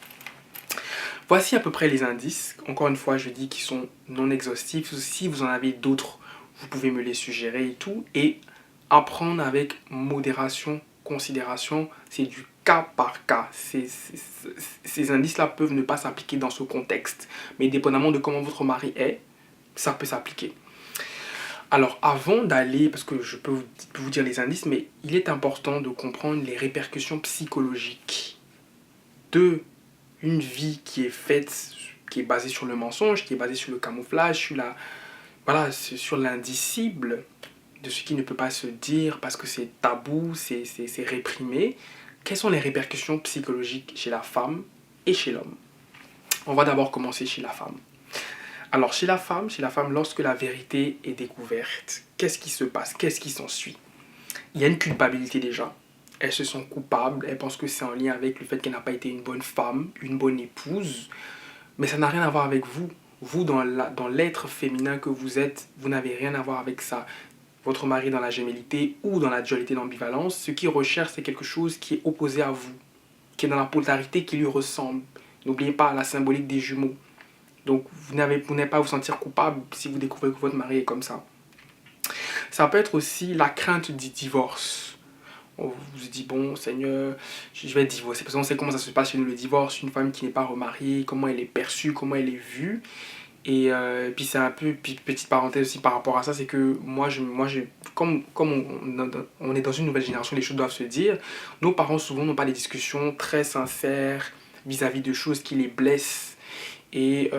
Voici à peu près les indices. Encore une fois, je dis qu'ils sont non exhaustifs. Si vous en avez d'autres, vous pouvez me les suggérer et tout. Et apprendre avec modération, considération, c'est du cas par cas. Ces indices-là peuvent ne pas s'appliquer dans ce contexte, mais dépendamment de comment votre mari est, ça peut s'appliquer. Alors, avant d'aller, parce que je peux vous dire les indices, mais il est important de comprendre les répercussions psychologiques de une vie qui est faite, qui est basée sur le mensonge, qui est basée sur le camouflage, sur l'indicible de ce qui ne peut pas se dire parce que c'est tabou, c'est réprimé. Quelles sont les répercussions psychologiques chez la femme et chez l'homme? On va d'abord commencer chez la femme. Alors, chez la femme, lorsque la vérité est découverte, qu'est-ce qui se passe? Qu'est-ce qui s'ensuit? Il y a une culpabilité déjà. Elles se sentent coupables, elles pensent que c'est en lien avec le fait qu'elle n'a pas été une bonne femme, une bonne épouse. Mais ça n'a rien à voir avec vous. Vous, dans l'être féminin que vous êtes, vous n'avez rien à voir avec ça. Votre mari dans la gémellité ou dans la dualité d'ambivalence, ce qu'il recherche, c'est quelque chose qui est opposé à vous, qui est dans la polarité qui lui ressemble. N'oubliez pas la symbolique des jumeaux. Donc, vous n'avez pas à vous sentir coupable si vous découvrez que votre mari est comme ça. Ça peut être aussi la crainte du divorce. On vous dit, bon, Seigneur, je vais divorcer. Parce qu'on sait comment ça se passe chez nous, le divorce, une femme qui n'est pas remariée, comment elle est perçue, comment elle est vue. Et puis c'est un peu, puis petite parenthèse aussi par rapport à ça, c'est que comme on est dans une nouvelle génération, les choses doivent se dire. Nos parents souvent n'ont pas des discussions très sincères vis-à-vis de choses qui les blessent. Et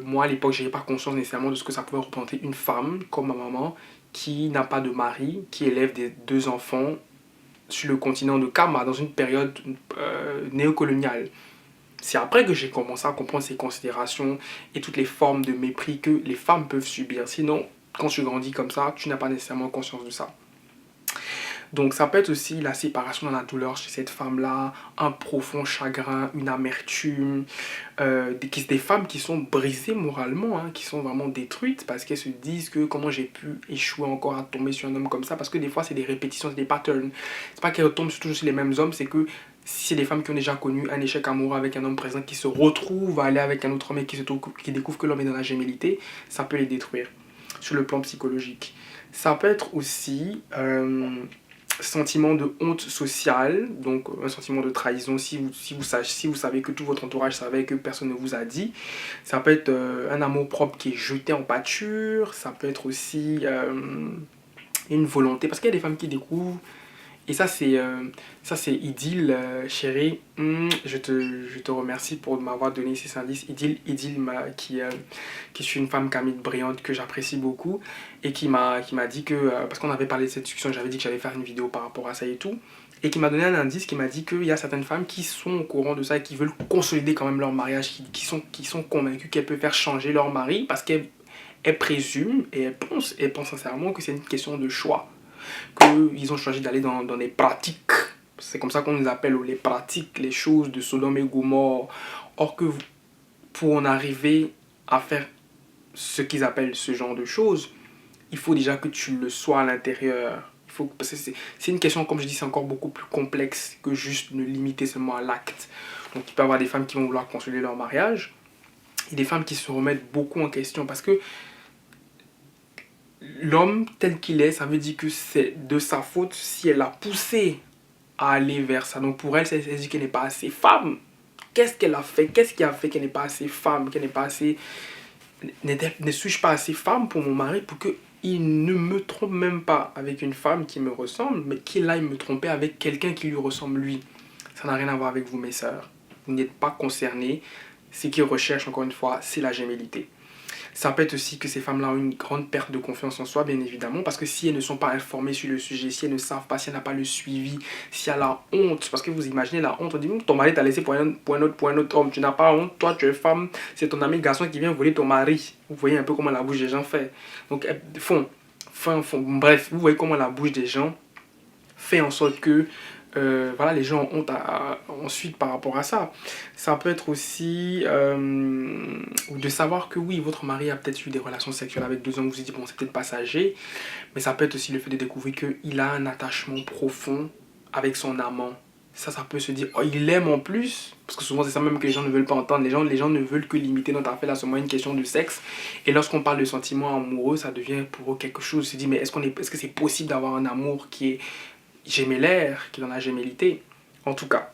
moi, à l'époque, je n'avais pas conscience nécessairement de ce que ça pouvait représenter une femme, comme ma maman, qui n'a pas de mari, qui élève des 2 enfants sur le continent de Kama, dans une période néocoloniale. C'est après que j'ai commencé à comprendre ces considérations et toutes les formes de mépris que les femmes peuvent subir. Sinon, quand tu grandis comme ça, tu n'as pas nécessairement conscience de ça. Donc ça peut être aussi la séparation dans la douleur chez cette femme-là, un profond chagrin, une amertume, des femmes qui sont brisées moralement, hein, qui sont vraiment détruites parce qu'elles se disent que comment j'ai pu échouer encore à tomber sur un homme comme ça, parce que des fois c'est des répétitions, c'est des patterns. C'est pas qu'elles tombent toujours sur les mêmes hommes, c'est que si c'est des femmes qui ont déjà connu un échec amoureux avec un homme présent, qui se retrouvent à aller avec un autre homme et qui découvrent que l'homme est dans la gémellité, ça peut les détruire sur le plan psychologique. Ça peut être aussi sentiment de honte sociale, donc un sentiment de trahison si vous savez que tout votre entourage savait que personne ne vous a dit. Ça peut être un amour-propre qui est jeté en pâture. Ça peut être aussi une volonté, parce qu'il y a des femmes qui découvrent. Et ça c'est Idylle, chérie, je te remercie pour m'avoir donné ces indices. Idylle qui est une femme camide brillante que j'apprécie beaucoup et qui m'a dit que, parce qu'on avait parlé de cette discussion, j'avais dit que j'allais faire une vidéo par rapport à ça et tout, et qui m'a donné un indice qui m'a dit qu'il y a certaines femmes qui sont au courant de ça et qui veulent consolider quand même leur mariage, qui sont convaincues qu'elles peuvent faire changer leur mari parce qu'elles présument et elles pensent sincèrement que c'est une question de choix. Qu'ils ont choisi d'aller dans des pratiques. C'est comme ça qu'on les appelle, les pratiques, les choses de Sodome et Gomorrhe. Or que pour en arriver à faire ce qu'ils appellent ce genre de choses, il faut déjà que tu le sois à l'intérieur. Parce que c'est une question, comme je dis, c'est encore beaucoup plus complexe que juste ne limiter seulement à l'acte. Donc il peut y avoir des femmes qui vont vouloir consolider leur mariage et des femmes qui se remettent beaucoup en question parce que l'homme tel qu'il est, ça veut dire que c'est de sa faute si elle l'a poussé à aller vers ça. Donc pour elle, ça dit qu'elle n'est pas assez femme. Qu'est-ce qu'elle a fait? Qu'est-ce qui a fait qu'elle n'est pas assez femme? Qu'elle n'est pas assez... Ne suis-je pas assez femme pour mon mari pour qu'il ne me trompe même pas avec une femme qui me ressemble, mais qu'il aille me tromper avec quelqu'un qui lui ressemble lui? Ça n'a rien à voir avec vous, mes sœurs. Vous n'êtes pas concernés. Ce qu'ils recherchent, encore une fois, c'est la gémellité. Ça peut être aussi que ces femmes-là ont une grande perte de confiance en soi, bien évidemment, parce que si elles ne sont pas informées sur le sujet, si elles ne savent pas, si elles n'ont pas le suivi, si elles ont la honte, parce que vous imaginez la honte, on dit ton mari t'a laissé pour un autre homme, tu n'as pas honte, toi tu es femme, c'est ton ami garçon qui vient voler ton mari. Vous voyez un peu comment la bouche des gens fait. Donc, bref, vous voyez comment la bouche des gens fait en sorte que les gens ont honte ensuite par rapport à ça. Ça peut être aussi de savoir que oui, votre mari a peut-être eu des relations sexuelles avec 2 hommes, vous vous dites bon, c'est peut-être passager, mais ça peut être aussi le fait de découvrir qu'il a un attachement profond avec son amant. Ça peut se dire, oh, il l'aime en plus, parce que souvent c'est ça même que les gens ne veulent pas entendre. Les gens ne veulent que limiter notre affaire à seulement une question de sexe. Et lorsqu'on parle de sentiments amoureux, ça devient pour eux quelque chose. On se dit, mais est-ce que c'est possible d'avoir un amour qui est gémellaire, qui est dans la gémellité? En tout cas,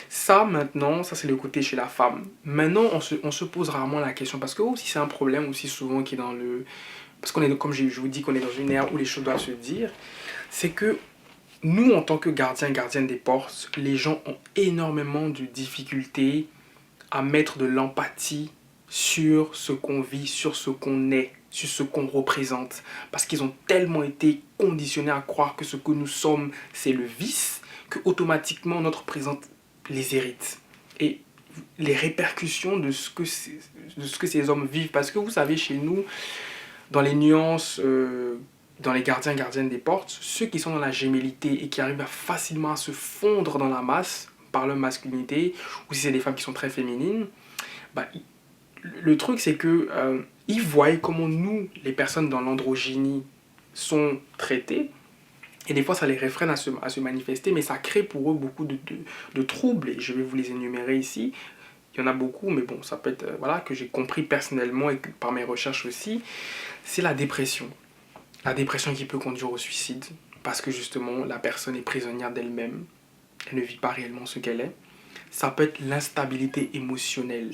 Ça maintenant, ça c'est le côté chez la femme. Maintenant, on se pose rarement la question, parce que aussi c'est un problème aussi souvent qui est dans le... Parce qu'on est, comme je vous dis, qu'on est dans une ère où les choses doivent se dire, c'est que nous, en tant que gardiens, gardiennes des portes, les gens ont énormément de difficultés à mettre de l'empathie sur ce qu'on vit, sur ce qu'on est, sur ce qu'on représente. Parce qu'ils ont tellement été conditionnés à croire que ce que nous sommes, c'est le vice, que automatiquement notre présence les hérite. Et les répercussions de ce que ces hommes vivent. Parce que vous savez, chez nous, dans les nuances, dans les gardiens, gardiennes des portes, ceux qui sont dans la gémellité et qui arrivent facilement à se fondre dans la masse par leur masculinité, ou si c'est des femmes qui sont très féminines, bah, le truc c'est que ils voient comment nous, les personnes dans l'androgynie, sont traitées. Et des fois, ça les réfrène à se manifester, mais ça crée pour eux beaucoup de troubles. Et je vais vous les énumérer ici. Il y en a beaucoup, mais bon, ça peut être, voilà, que j'ai compris personnellement et par mes recherches aussi. C'est la dépression. La dépression qui peut conduire au suicide, parce que justement, la personne est prisonnière d'elle-même. Elle ne vit pas réellement ce qu'elle est. Ça peut être l'instabilité émotionnelle.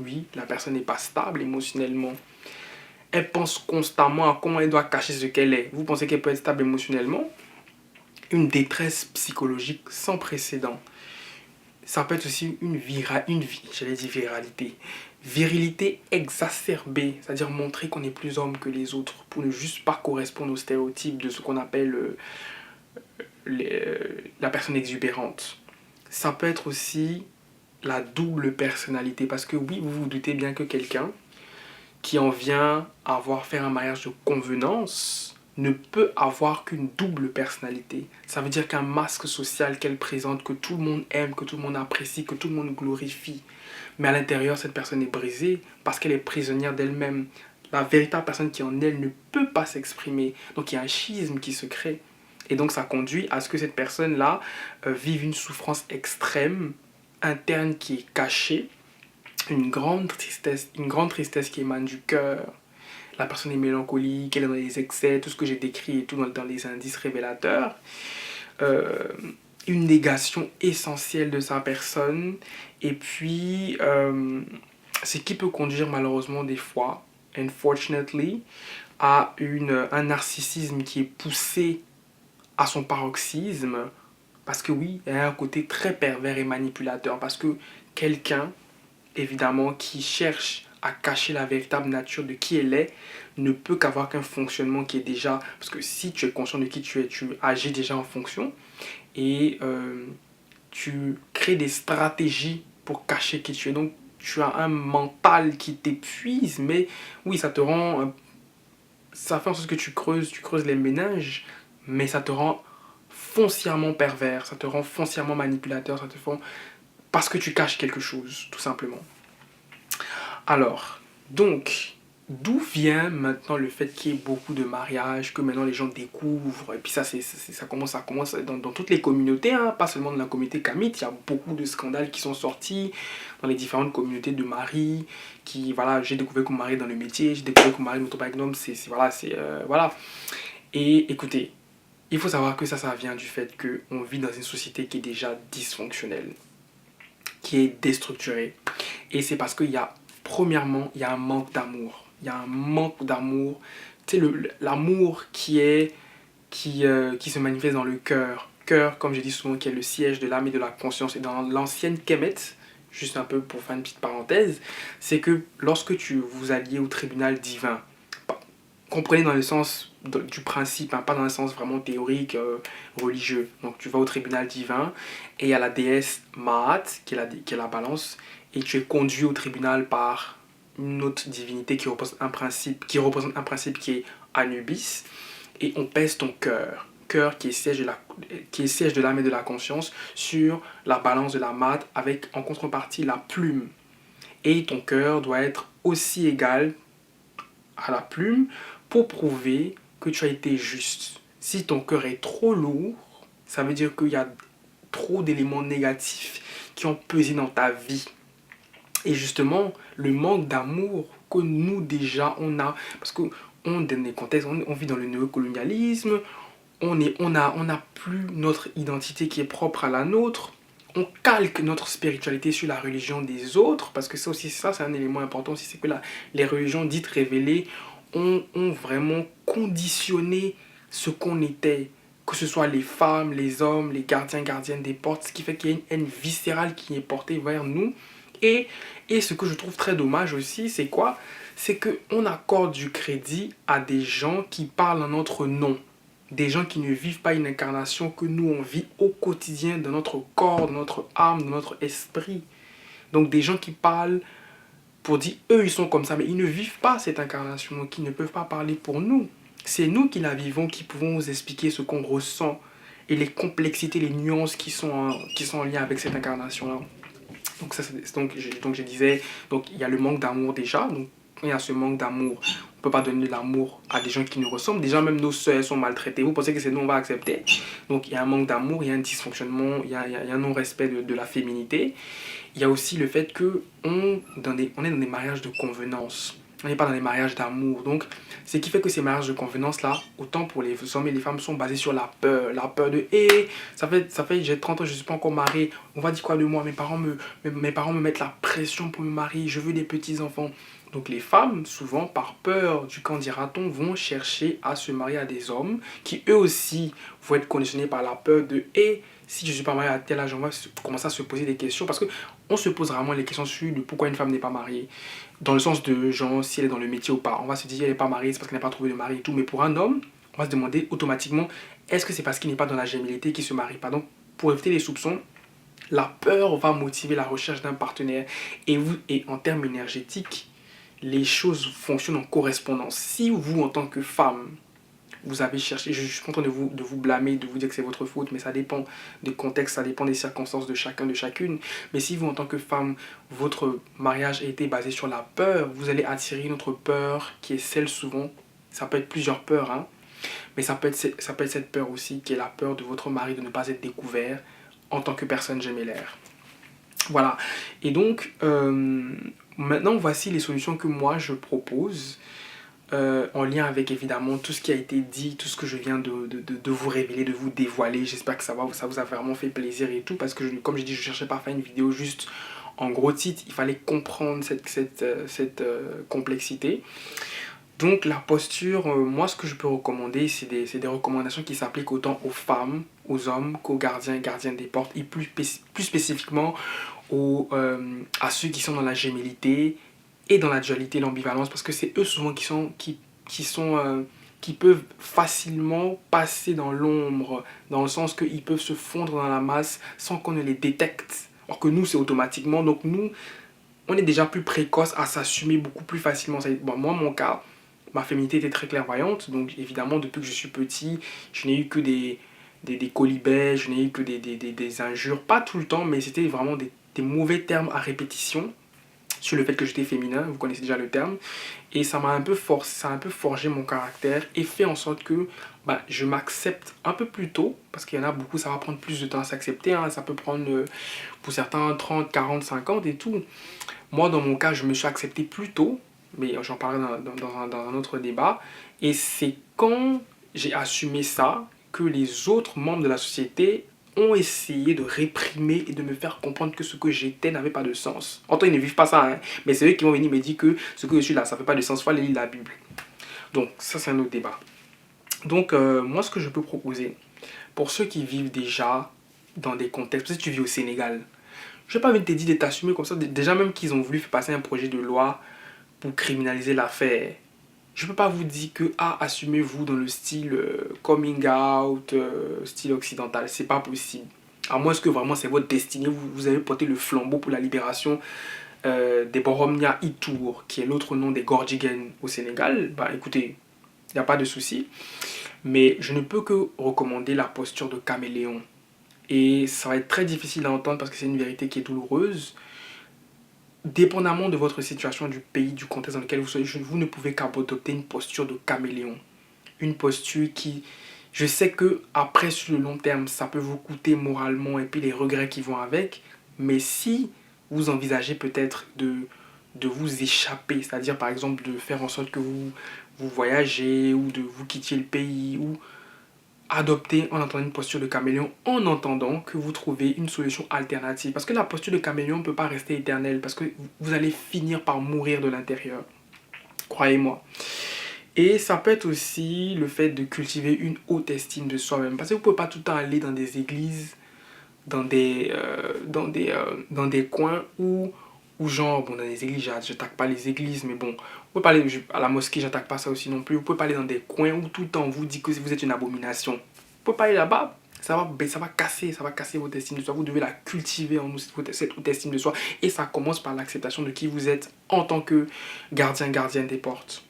Oui, la personne n'est pas stable émotionnellement. Elle pense constamment à comment elle doit cacher ce qu'elle est. Vous pensez qu'elle peut être stable émotionnellement? Une détresse psychologique sans précédent. Ça peut être aussi j'allais dire viralité. Virilité exacerbée, c'est-à-dire montrer qu'on est plus homme que les autres pour ne juste pas correspondre aux stéréotypes de ce qu'on appelle la personne exubérante. Ça peut être aussi la double personnalité, parce que oui, vous vous doutez bien que quelqu'un qui en vient à avoir fait un mariage de convenance ne peut avoir qu'une double personnalité. Ça veut dire qu'un masque social qu'elle présente, que tout le monde aime, que tout le monde apprécie, que tout le monde glorifie. Mais à l'intérieur, cette personne est brisée parce qu'elle est prisonnière d'elle-même. La véritable personne qui est en elle ne peut pas s'exprimer. Donc il y a un schisme qui se crée. Et donc ça conduit à ce que cette personne-là vive une souffrance extrême, interne qui est cachée, une grande tristesse qui émane du cœur. La personne est mélancolique, elle est dans les excès, tout ce que j'ai décrit et tout dans les indices révélateurs. Euh, une négation essentielle de sa personne. Et puis, ce qui peut conduire malheureusement des fois, unfortunately, à un narcissisme qui est poussé à son paroxysme. Parce que oui, il y a un côté très pervers et manipulateur. Parce que quelqu'un, évidemment, qui cherche à cacher la véritable nature de qui elle est, ne peut qu'avoir qu'un fonctionnement qui est déjà... Parce que si tu es conscient de qui tu es, tu agis déjà en fonction et tu crées des stratégies pour cacher qui tu es. Donc, tu as un mental qui t'épuise, mais oui, ça te rend... Ça fait en sorte que tu creuses les méninges, mais ça te rend foncièrement pervers, ça te rend foncièrement manipulateur, ça te rend... Parce que tu caches quelque chose, tout simplement. Alors, donc, d'où vient maintenant le fait qu'il y ait beaucoup de mariages, que maintenant les gens découvrent, et puis ça commence dans toutes les communautés, hein, pas seulement dans la communauté kamite, il y a beaucoup de scandales qui sont sortis dans les différentes communautés de mari, qui, voilà, j'ai découvert qu'on marie dans le métier, j'ai découvert qu'on marie motopagnum, voilà. Et écoutez, il faut savoir que ça vient du fait qu'on vit dans une société qui est déjà dysfonctionnelle, qui est déstructurée, et c'est parce qu'il y a premièrement, il y a un manque d'amour. Il y a un manque d'amour. Tu sais, l'amour qui se manifeste dans le cœur. Cœur, comme je dis souvent, qui est le siège de l'âme et de la conscience. Et dans l'ancienne Kemet, juste un peu pour faire une petite parenthèse, c'est que lorsque vous alliez au tribunal divin, comprenez dans le sens du principe, hein, pas dans le sens vraiment théorique, religieux. Donc tu vas au tribunal divin et il y a la déesse Maat, qui est la balance, et tu es conduit au tribunal par une autre divinité qui représente un principe qui est Anubis, et on pèse ton cœur qui est siège de l'âme et de la conscience, sur la balance de la Maat, avec en contrepartie la plume. Et ton cœur doit être aussi égal à la plume pour prouver que tu as été juste. Si ton cœur est trop lourd, ça veut dire qu'il y a trop d'éléments négatifs qui ont pesé dans ta vie. Et justement, le manque d'amour que nous déjà on a, parce que dans des contextes, on vit dans le néocolonialisme, on a plus notre identité qui est propre à la nôtre, on calque notre spiritualité sur la religion des autres, parce que ça aussi, ça c'est un élément important aussi, c'est que les religions dites révélées ont vraiment conditionné ce qu'on était, que ce soit les femmes, les hommes, les gardiens, gardiennes des portes, ce qui fait qu'il y a une haine viscérale qui est portée vers nous. Et, et ce que je trouve très dommage aussi, c'est quoi? C'est qu'on accorde du crédit à des gens qui parlent en notre nom. Des gens qui ne vivent pas une incarnation que nous, on vit au quotidien dans notre corps, dans notre âme, dans notre esprit. Donc des gens qui parlent pour dire, eux, ils sont comme ça, mais ils ne vivent pas cette incarnation, donc ils ne peuvent pas parler pour nous. C'est nous qui la vivons, qui pouvons vous expliquer ce qu'on ressent et les complexités, les nuances qui sont en lien avec cette incarnation-là. Donc, donc je disais, donc il y a le manque d'amour déjà. Donc, quand il y a ce manque d'amour, on ne peut pas donner de l'amour à des gens qui nous ressemblent. Déjà, même nos sœurs sont maltraitées. Vous pensez que c'est nous, on va accepter? Donc, il y a un manque d'amour, il y a un dysfonctionnement, il y a un non-respect de la féminité. Il y a aussi le fait qu'on on est dans des mariages de convenance. On n'est pas dans des mariages d'amour. Donc, ce qui fait que ces mariages de convenance-là, autant pour les hommes et les femmes, sont basés sur la peur. La peur de, hé, j'ai 30 ans, je ne suis pas encore marié. On va dire quoi de moi? Mes parents me mettent la pression pour me marier. Je veux des petits-enfants. Donc, les femmes, souvent, par peur du qu'en dira-t-on, vont chercher à se marier à des hommes qui, eux aussi, vont être conditionnés par la peur de, hé, si je ne suis pas marié à tel âge, on va commencer à se poser des questions. Parce qu'on se pose vraiment les questions sur de pourquoi une femme n'est pas mariée. Dans le sens de, genre, si elle est dans le métier ou pas. On va se dire, elle n'est pas mariée, c'est parce qu'elle n'a pas trouvé de mari et tout. Mais pour un homme, on va se demander automatiquement, est-ce que c'est parce qu'il n'est pas dans la gémilité qu'il ne se marie pas? Donc, pour éviter les soupçons, la peur va motiver la recherche d'un partenaire. Et en termes énergétiques, les choses fonctionnent en correspondance. Si vous, en tant que femme, vous avez cherché, je suis pas en train de vous blâmer, de vous dire que c'est votre faute, mais ça dépend du contexte, ça dépend des circonstances de chacun, de chacune. Mais si vous, en tant que femme, votre mariage a été basé sur la peur, vous allez attirer une autre peur qui est celle souvent, ça peut être plusieurs peurs, hein, mais ça peut être cette peur aussi qui est la peur de votre mari de ne pas être découvert en tant que personne gémellaire. Voilà. Et donc, maintenant, voici les solutions que moi je propose en lien avec évidemment tout ce qui a été dit, tout ce que je viens de vous révéler, de vous dévoiler. J'espère que ça vous a vraiment fait plaisir et tout, parce que comme je dis, je ne cherchais pas à faire une vidéo juste en gros titre, il fallait comprendre cette complexité. Donc la posture, moi ce que je peux recommander, c'est des recommandations qui s'appliquent autant aux femmes, aux hommes qu'aux gardiens et gardiennes des portes, et plus spécifiquement à ceux qui sont dans la gémellité et dans la dualité, l'ambivalence, parce que c'est eux souvent qui peuvent facilement passer dans l'ombre, dans le sens qu'ils peuvent se fondre dans la masse sans qu'on ne les détecte. Alors que nous, c'est automatiquement. Donc nous, on est déjà plus précoce à s'assumer beaucoup plus facilement. Bon, moi, mon cas, ma féminité était très clairvoyante. Donc évidemment, depuis que je suis petit, je n'ai eu que des colibets, je n'ai eu que des injures. Pas tout le temps, mais c'était vraiment des mauvais termes à répétition sur le fait que j'étais féminin, vous connaissez déjà le terme, et ça m'a un peu forgé mon caractère et fait en sorte que je m'accepte un peu plus tôt, parce qu'il y en a beaucoup, ça va prendre plus de temps à s'accepter, hein, ça peut prendre pour certains 30, 40, 50 et tout. Moi, dans mon cas, je me suis accepté plus tôt, mais j'en parlerai dans un autre débat, et c'est quand j'ai assumé ça que les autres membres de la société ont essayé de réprimer et de me faire comprendre que ce que j'étais n'avait pas de sens. En tout cas, ils ne vivent pas ça, hein, mais c'est eux qui vont venir me dire que ce que je suis là, ça ne fait pas de sens, il faut aller lire la Bible. Donc, ça, c'est un autre débat. Donc, moi, ce que je peux proposer, pour ceux qui vivent déjà dans des contextes, si tu vis au Sénégal, je n'ai pas envie de te dire de t'assumer comme ça. Déjà, même qu'ils ont voulu faire passer un projet de loi pour criminaliser l'affaire, je ne peux pas vous dire que assumez-vous dans le style coming out, style occidental. C'est pas possible. À moins que vraiment c'est votre destinée, vous avez porté le flambeau pour la libération des Boromia Itour, qui est l'autre nom des Gordigen au Sénégal. Écoutez, il n'y a pas de souci. Mais je ne peux que recommander la posture de caméléon. Et ça va être très difficile à entendre parce que c'est une vérité qui est douloureuse. Dépendamment de votre situation, du pays, du contexte dans lequel vous soyez, vous ne pouvez qu'adopter une posture de caméléon. Une posture qui, je sais que après sur le long terme, ça peut vous coûter moralement et puis les regrets qui vont avec. Mais si vous envisagez peut-être de vous échapper, c'est-à-dire par exemple de faire en sorte que vous voyagez ou de vous quittiez le pays, ou adopter en entendant une posture de caméléon, en entendant que vous trouvez une solution alternative. Parce que la posture de caméléon ne peut pas rester éternelle, parce que vous allez finir par mourir de l'intérieur. Croyez-moi. Et ça peut être aussi le fait de cultiver une haute estime de soi-même. Parce que vous ne pouvez pas tout le temps aller dans des églises, dans des coins où genre, bon, dans les églises, j'attaque pas les églises, mais bon, vous pouvez pas aller à la mosquée, j'attaque pas ça aussi non plus. Vous pouvez pas aller dans des coins où tout le temps on vous dit que vous êtes une abomination. Vous pouvez pas aller là-bas. Ça va casser votre estime de soi. Vous devez la cultiver en vous, cette haute estime de soi. Et ça commence par l'acceptation de qui vous êtes en tant que gardienne des portes.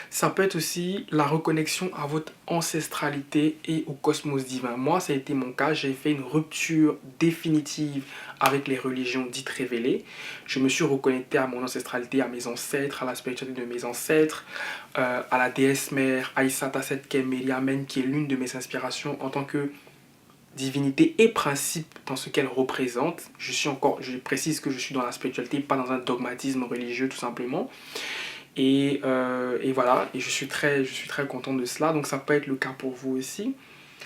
Ça peut être aussi la reconnexion à votre ancestralité et au cosmos divin. Moi, ça a été mon cas. J'ai fait une rupture définitive avec les religions dites révélées. Je me suis reconnecté à mon ancestralité, à mes ancêtres, à la spiritualité de mes ancêtres, à la déesse mère, Aïssata Setke Meriamen, qui est l'une de mes inspirations en tant que divinité et principe dans ce qu'elle représente. Je précise que je suis dans la spiritualité, pas dans un dogmatisme religieux tout simplement. Et voilà, et je suis très content de cela. Donc ça peut être le cas pour vous aussi.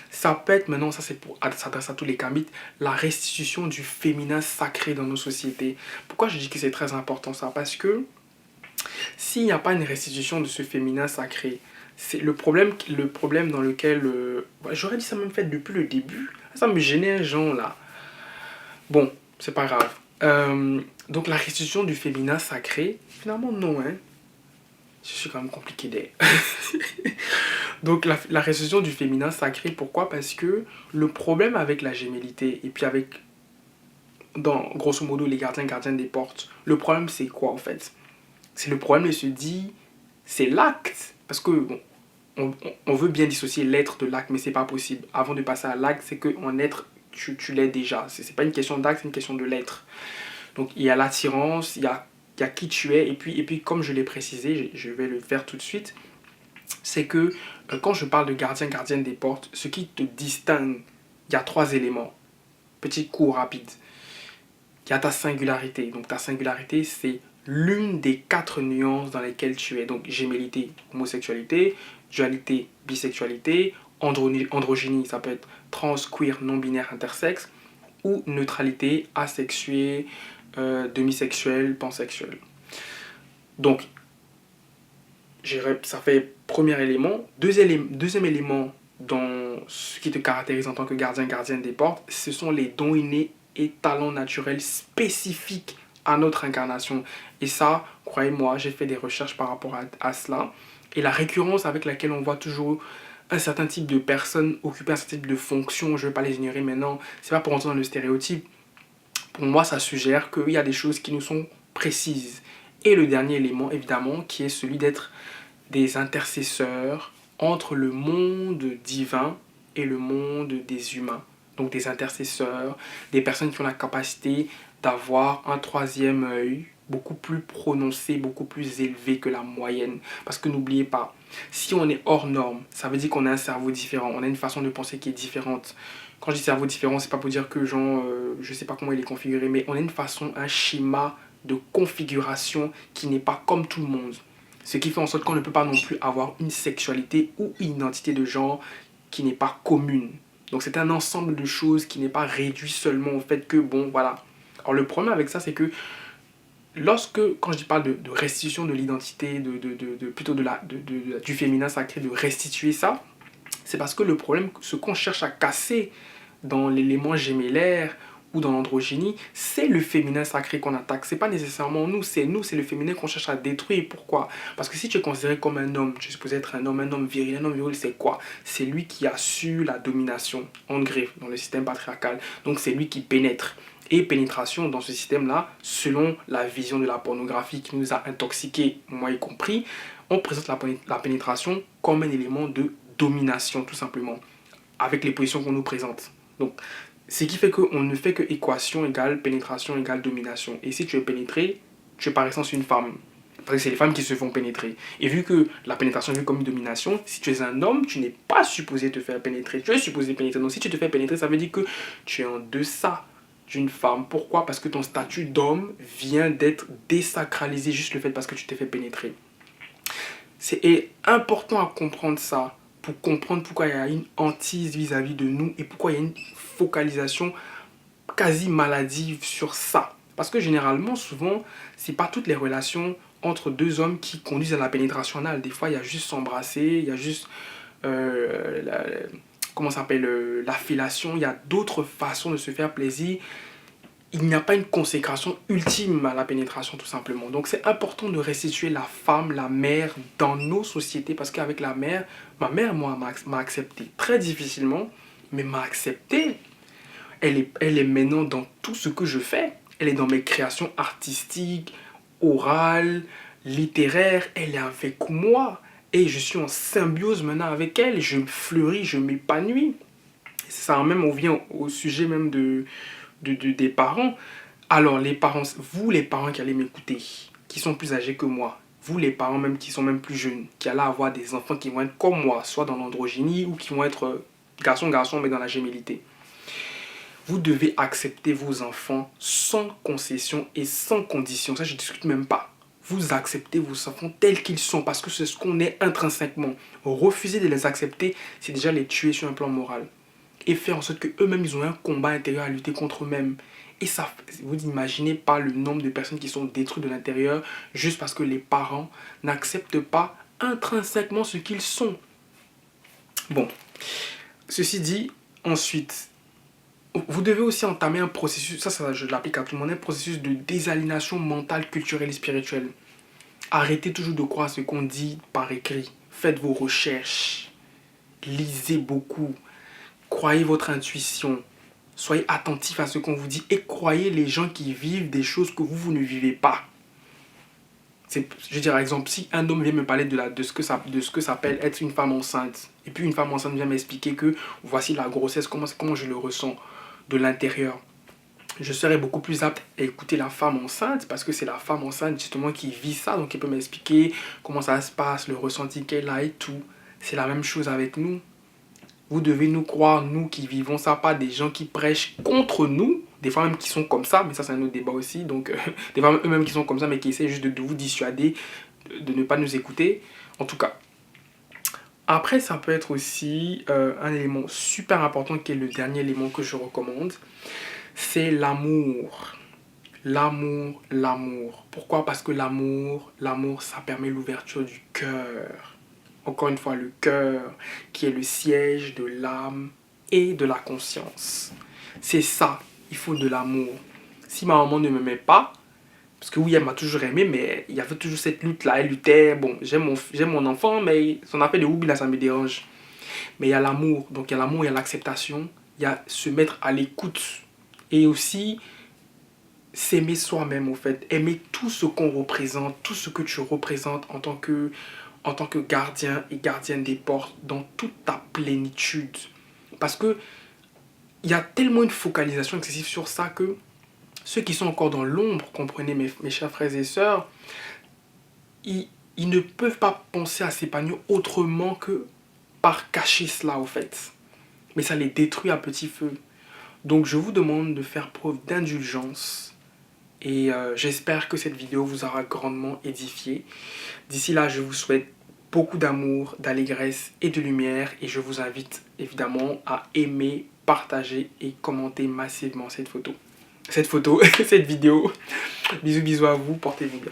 Ça peut être, maintenant ça s'adresse à tous les kamites, la restitution du féminin sacré dans nos sociétés. Pourquoi je dis que c'est très important ça? Parce que s'il n'y a pas une restitution de ce féminin sacré, c'est le problème dans lequel... j'aurais dit ça même fait depuis le début. Ça me gênait, genre là. Bon, c'est pas grave. Donc la restitution du féminin sacré, finalement non, hein. Je suis quand même compliqué d'être. Donc la restitution du féminin sacré, pourquoi? Parce que le problème avec la gémellité et puis avec, grosso modo, les gardiennes des portes, le problème c'est quoi en fait? C'est le problème, il se dit, c'est l'acte. Parce que bon, on veut bien dissocier l'être de l'acte, mais c'est pas possible. Avant de passer à l'acte, c'est qu'en être, tu l'es déjà. C'est pas une question d'acte, c'est une question de l'être. Donc il y a l'attirance, il y a qui tu es, et puis comme je l'ai précisé, je vais le faire tout de suite, c'est que quand je parle de gardienne des portes, ce qui te distingue, il y a 3 éléments. Petit cours rapide. Il y a ta singularité. Donc ta singularité, c'est l'une des 4 nuances dans lesquelles tu es. Donc gémellité, homosexualité, dualité, bisexualité, androgynie, ça peut être trans, queer, non-binaire, intersexe, ou neutralité, asexuée, demisexuel, pansexuel. Donc, ça fait premier élément. Deuxième élément dans ce qui te caractérise en tant que gardienne des portes, ce sont les dons innés et talents naturels spécifiques à notre incarnation. Et ça, croyez-moi, j'ai fait des recherches par rapport à cela. Et la récurrence avec laquelle on voit toujours un certain type de personnes occuper un certain type de fonction, je ne vais pas les ignorer maintenant, c'est pas pour entrer dans le stéréotype. Pour moi, ça suggère qu'il y a des choses qui nous sont précises. Et le dernier élément, évidemment, qui est celui d'être des intercesseurs entre le monde divin et le monde des humains. Donc des intercesseurs, des personnes qui ont la capacité d'avoir un 3e œil beaucoup plus prononcé, beaucoup plus élevé que la moyenne. Parce que n'oubliez pas, si on est hors norme, ça veut dire qu'on a un cerveau différent, on a une façon de penser qui est différente. Quand je dis cerveau différent, c'est pas pour dire que genre, je sais pas comment il est configuré, mais on a une façon, un schéma de configuration qui n'est pas comme tout le monde. Ce qui fait en sorte qu'on ne peut pas non plus avoir une sexualité ou une identité de genre qui n'est pas commune. Donc c'est un ensemble de choses qui n'est pas réduit seulement au fait que, bon, voilà. Alors le problème avec ça, c'est que quand je parle de restitution de l'identité, plutôt du féminin sacré, de restituer ça, c'est parce que le problème, ce qu'on cherche à casser dans l'élément gémellaire ou dans l'androgynie, c'est le féminin sacré qu'on attaque. C'est pas nécessairement nous, c'est le féminin qu'on cherche à détruire. Pourquoi? Parce que si tu es considéré comme un homme, tu es supposé être un homme viril. Un homme viril, c'est quoi? C'est lui qui a su la domination en griffe dans le système patriarcal. Donc c'est lui qui pénètre. Et pénétration dans ce système-là, selon la vision de la pornographie qui nous a intoxiqués, moi y compris, on présente la pénétration comme un élément de domination, tout simplement, avec les positions qu'on nous présente. Donc, ce qui fait qu'on ne fait que équation égale pénétration égale domination. Et si tu es pénétré, tu es par essence une femme. Parce que c'est les femmes qui se font pénétrer. Et vu que la pénétration est vue comme une domination, si tu es un homme, tu n'es pas supposé te faire pénétrer. Tu es supposé pénétrer. Donc si tu te fais pénétrer, ça veut dire que tu es en deçà d'une femme. Pourquoi? Parce que ton statut d'homme vient d'être désacralisé juste le fait parce que tu t'es fait pénétrer. C'est important à comprendre ça. pour comprendre pourquoi il y a une hantise vis-à-vis de nous et pourquoi il y a une focalisation quasi maladive sur ça. Parce que généralement, souvent, c'est pas toutes les relations entre deux hommes qui conduisent à la pénétration anale. Des fois, il y a juste s'embrasser, il y a juste comment ça s'appelle, la fellation. Il y a d'autres façons de se faire plaisir. Il n'y a pas une consécration ultime à la pénétration, tout simplement. Donc, c'est important de restituer la femme, la mère, dans nos sociétés. Parce qu'avec la mère, ma mère, moi, m'a accepté très difficilement, mais m'a accepté. Elle est maintenant dans tout ce que je fais. Elle est dans mes créations artistiques, orales, littéraires. Elle est avec moi. Et je suis en symbiose maintenant avec elle. Je fleuris, je m'épanouis. Ça même, on vient au sujet même des parents. Alors, les parents, vous les parents qui allez m'écouter, qui sont plus âgés que moi, vous les parents même qui sont même plus jeunes, qui allez avoir des enfants qui vont être comme moi, soit dans l'androgynie ou qui vont être garçon-garçon mais dans la gémilité. Vous devez accepter vos enfants sans concession et sans condition. Ça, je ne discute même pas. Vous acceptez vos enfants tels qu'ils sont parce que c'est ce qu'on est intrinsèquement. Refuser de les accepter, c'est déjà les tuer sur un plan moral. Et faire en sorte qu'eux-mêmes, ils ont un combat intérieur à lutter contre eux-mêmes. Et ça, vous n'imaginez pas le nombre de personnes qui sont détruites de l'intérieur juste parce que les parents n'acceptent pas intrinsèquement ce qu'ils sont. Bon, ceci dit, ensuite, vous devez aussi entamer un processus, ça je l'applique à tout le monde, un processus de désaliénation mentale, culturelle et spirituelle. Arrêtez toujours de croire ce qu'on dit par écrit. Faites vos recherches. Lisez beaucoup. Croyez votre intuition. Soyez attentif à ce qu'on vous dit et croyez les gens qui vivent des choses que vous ne vivez pas. Je veux dire, par exemple, si un homme vient me parler de ce que ça s'appelle être une femme enceinte, et puis une femme enceinte vient m'expliquer que voici la grossesse, comment je le ressens de l'intérieur, je serais beaucoup plus apte à écouter la femme enceinte parce que c'est la femme enceinte justement qui vit ça, donc elle peut m'expliquer comment ça se passe, le ressenti qu'elle a et tout. C'est la même chose avec nous. Vous devez nous croire, nous qui vivons ça, pas des gens qui prêchent contre nous, des fois même qui sont comme ça, mais ça c'est un autre débat aussi, donc des fois eux-mêmes qui sont comme ça, mais qui essaient juste de vous dissuader, de ne pas nous écouter. En tout cas, après ça peut être aussi un élément super important qui est le dernier élément que je recommande, c'est l'amour. L'amour, l'amour. Pourquoi? Parce que l'amour, ça permet l'ouverture du cœur. Encore une fois, le cœur qui est le siège de l'âme et de la conscience. C'est ça, il faut de l'amour. Si ma maman ne m'aimait pas, parce que oui, elle m'a toujours aimé, mais il y avait toujours cette lutte-là. Elle luttait, bon, j'aime mon enfant, mais son affaire de oubli, là, ça me dérange. Mais il y a l'amour, donc il y a l'amour, il y a l'acceptation, il y a se mettre à l'écoute. Et aussi, s'aimer soi-même, en fait. Aimer tout ce qu'on représente, tout ce que tu représentes en tant que gardien et gardienne des portes dans toute ta plénitude. Parce que il y a tellement une focalisation excessive sur ça que ceux qui sont encore dans l'ombre, comprenez mes chers frères et sœurs, ils ne peuvent pas penser à s'épanouir autrement que par cacher cela, au fait. Mais ça les détruit à petit feu. Donc je vous demande de faire preuve d'indulgence. Et j'espère que cette vidéo vous aura grandement édifié. D'ici là, je vous souhaite beaucoup d'amour, d'allégresse et de lumière. Et je vous invite évidemment à aimer, partager et commenter massivement cette vidéo. Bisous, bisous à vous, portez-vous bien.